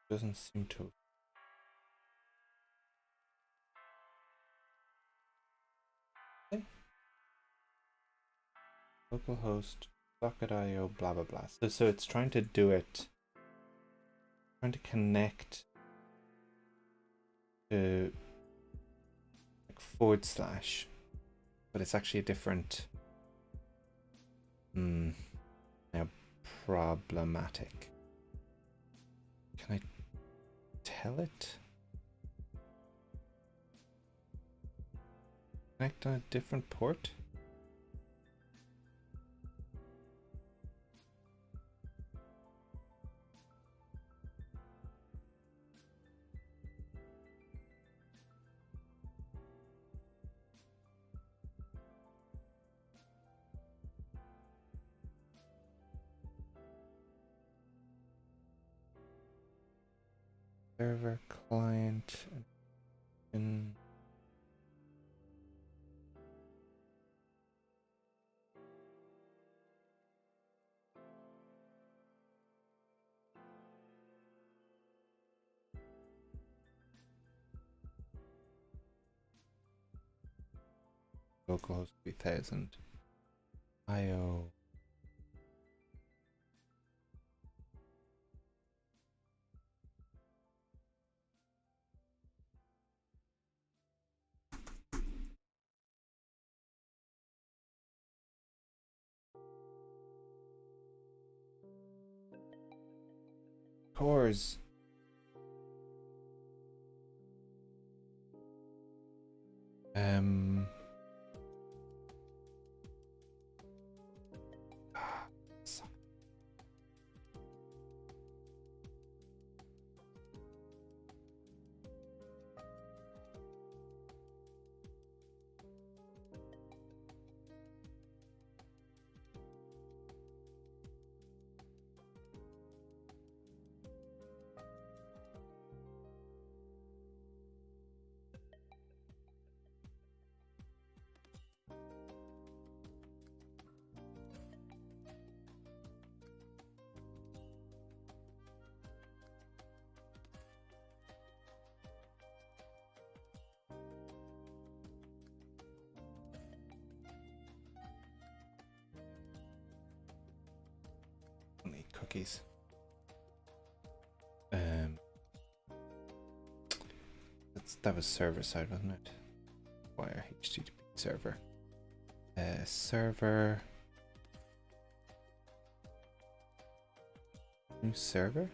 Doesn't seem to. Okay. Localhost socket.io blah blah blah. So it's trying to do it. Trying to connect to like /, but it's actually a different. Now problematic. Can I tell it? Connect on a different port? Server client and localhost 3000 IO. Cores. cookies. That was server side, wasn't it? Wire HTTP server. Server. New server.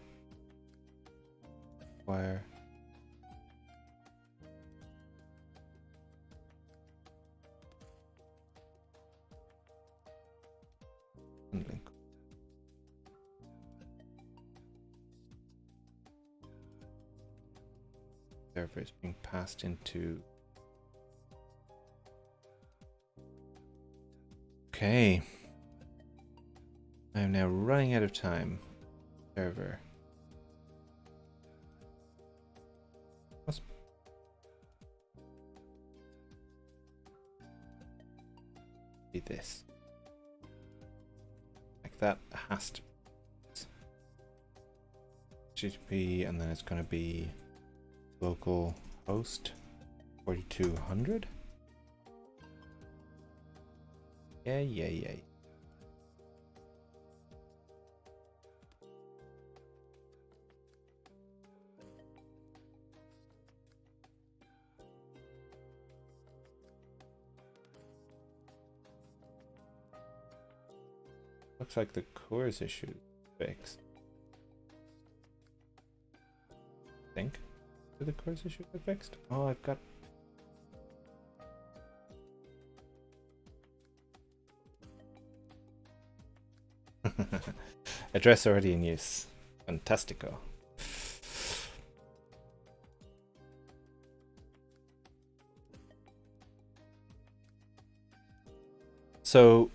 Wire. And link. Server is being passed into. Okay. I am now running out of time. Server. Must be this. Like that has to HTTP, and then it's going to be local host 4200. Yeah. Looks like the CORS issue is fixed. I think. Did the CORS issue get fixed? Oh, I've got. Address already in use. Fantastico. So,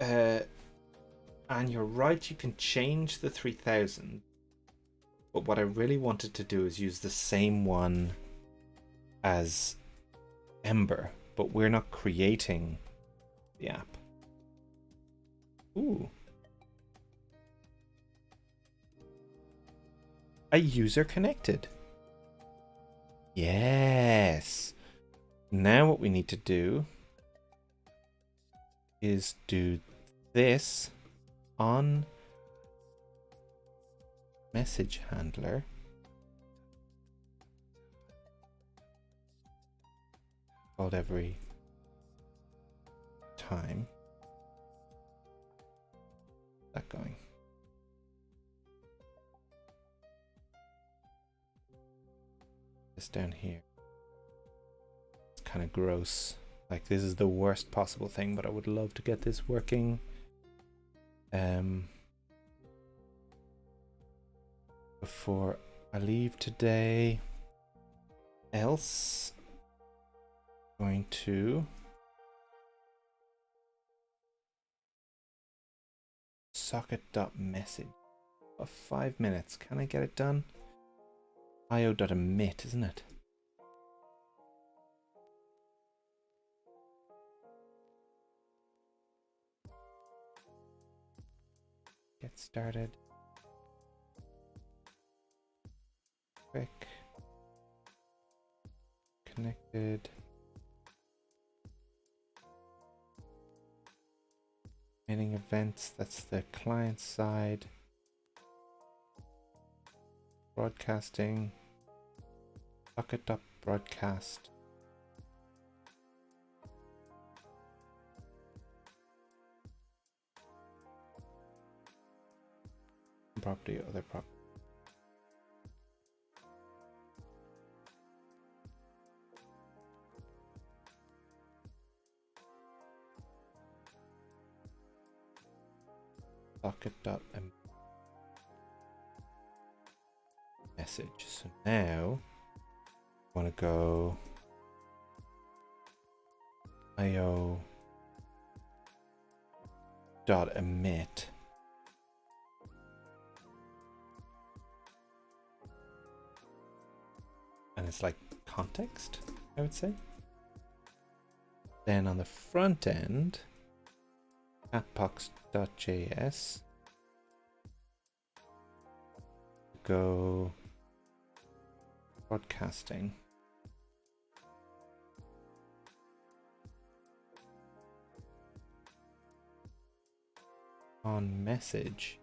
and you're right, you can change the 3000, but what I really wanted to do is use the same one as Ember, but we're not creating the app. Ooh. A user connected. Yes. Now what we need to do is do this on message handler. Called every time. That going. This down here. It's kind of gross. Like, this is the worst possible thing, but I would love to get this working. Before I leave today. Else, going to socket.message. 5 minutes. Can I get it done? io.emit, isn't it? Get started. Quick. Connected. Meeting events, that's the client side. Broadcasting. Socket.broadcast. Property, other property. Socket.message. So now I want to go io.emit. And it's like context, I would say. Then on the front end, appbox.js, go broadcasting. On message,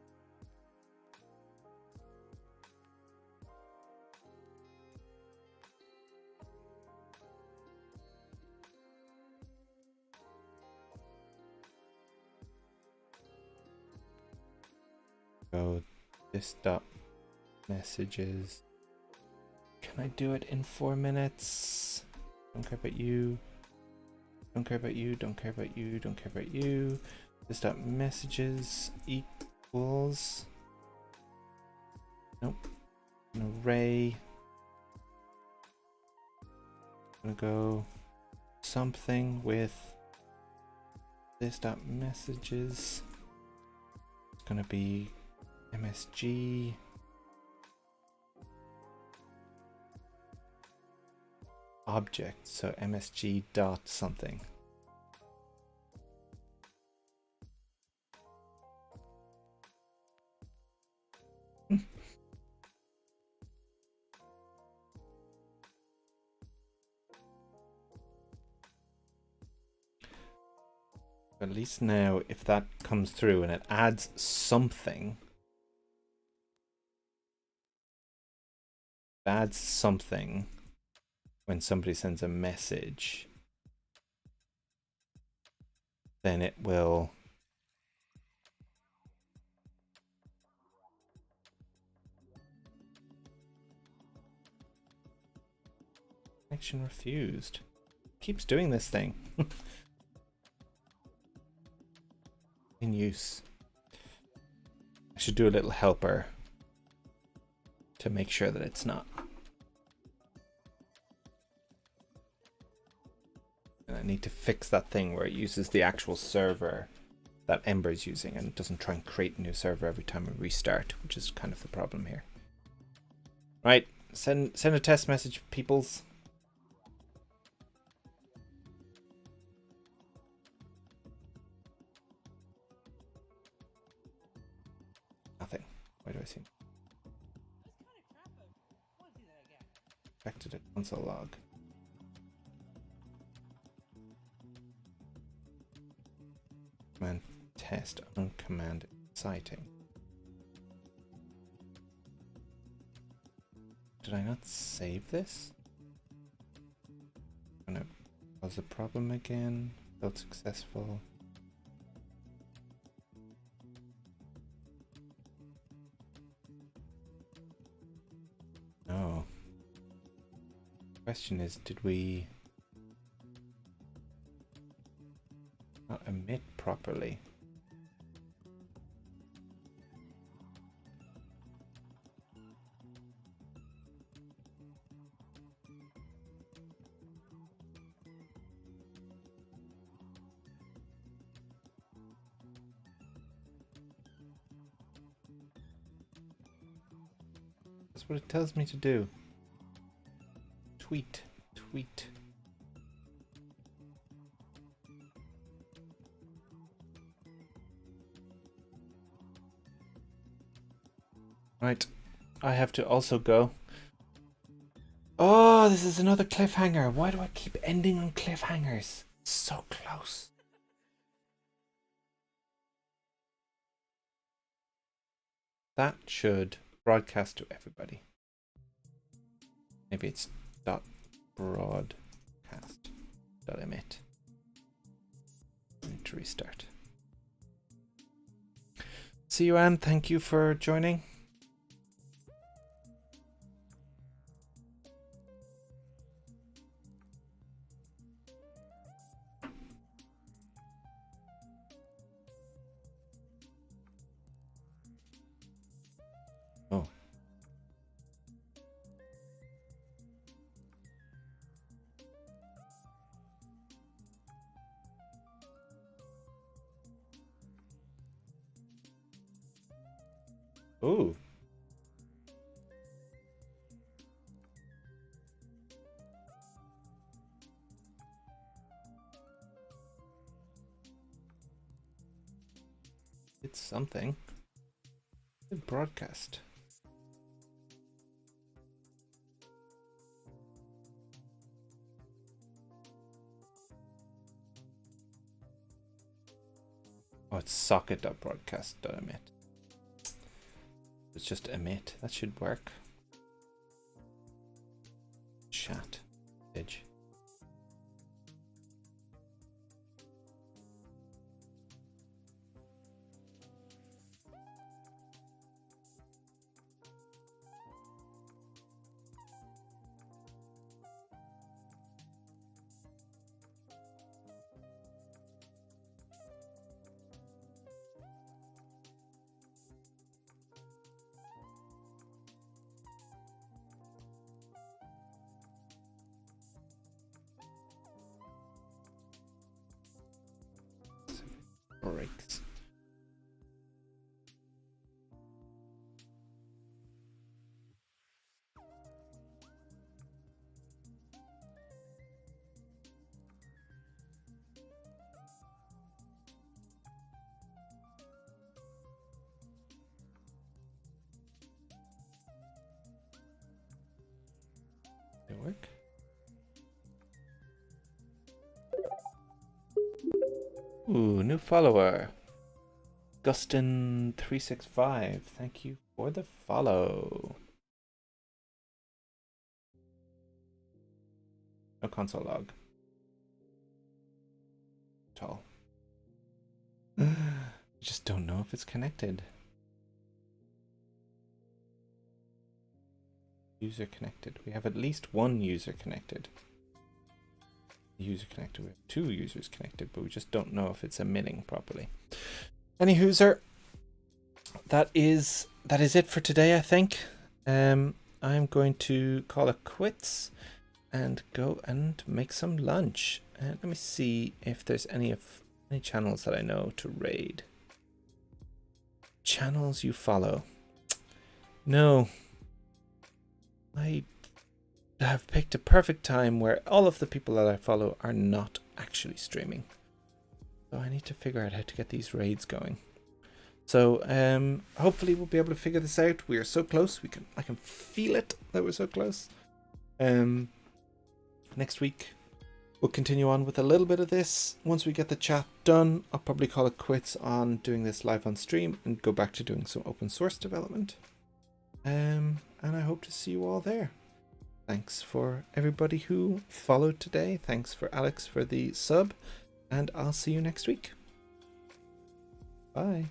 Go this dot messages. Can I do it in 4 minutes? Don't care about you. Don't care about you. Don't care about you. Don't care about you. This dot messages equals. Nope. An array. I'm gonna go something with this dot messages. It's gonna be MSG. Object, so MSG dot something. At least now, if that comes through and it adds something, when somebody sends a message, then it will connection refused. Keeps doing this thing. In use. I should do a little helper to make sure that it's not. And I need to fix that thing where it uses the actual server that Ember is using and it doesn't try and create a new server every time we restart, which is kind of the problem here. Right, send a test message, peoples. Nothing. Why do I see? Back to the console log. Command test on command citing. Did I not save this? Gonna cause a problem again. Build successful. No. Question is, did we not emit properly? That's what it tells me to do. Tweet. Right, I have to also go. Oh, this is another cliffhanger. Why do I keep ending on cliffhangers? It's so close. That should broadcast to everybody. Maybe it's .broadcast.emit. I need to restart. See you, Anne. Thank you for joining. Oh. Ooh. It's something. Good broadcast. Oh, it's socket.broadcast.emit. It's just emit. That should work. Chat. Edge. breaks. Did it work? Ooh, new follower. Gustin365. Thank you for the follow. No console log. At all. I just don't know if it's connected. User connected. We have at least one user connected. User connected. We have 2 users connected, but we just don't know if it's emitting properly. Any hooser, that is it for today, I think. I'm going to call it quits and go and make some lunch. And let me see if there's any channels that I know to raid. Channels you follow. No. I have picked a perfect time where all of the people that I follow are not actually streaming. So I need to figure out how to get these raids going. So hopefully we'll be able to figure this out. We are so close. I can feel it that we're so close. Next week we'll continue on with a little bit of this. Once we get the chat done, I'll probably call it quits on doing this live on stream and go back to doing some open source development. And I hope to see you all there. Thanks for everybody who followed today. Thanks for Alex for the sub, and I'll see you next week. Bye.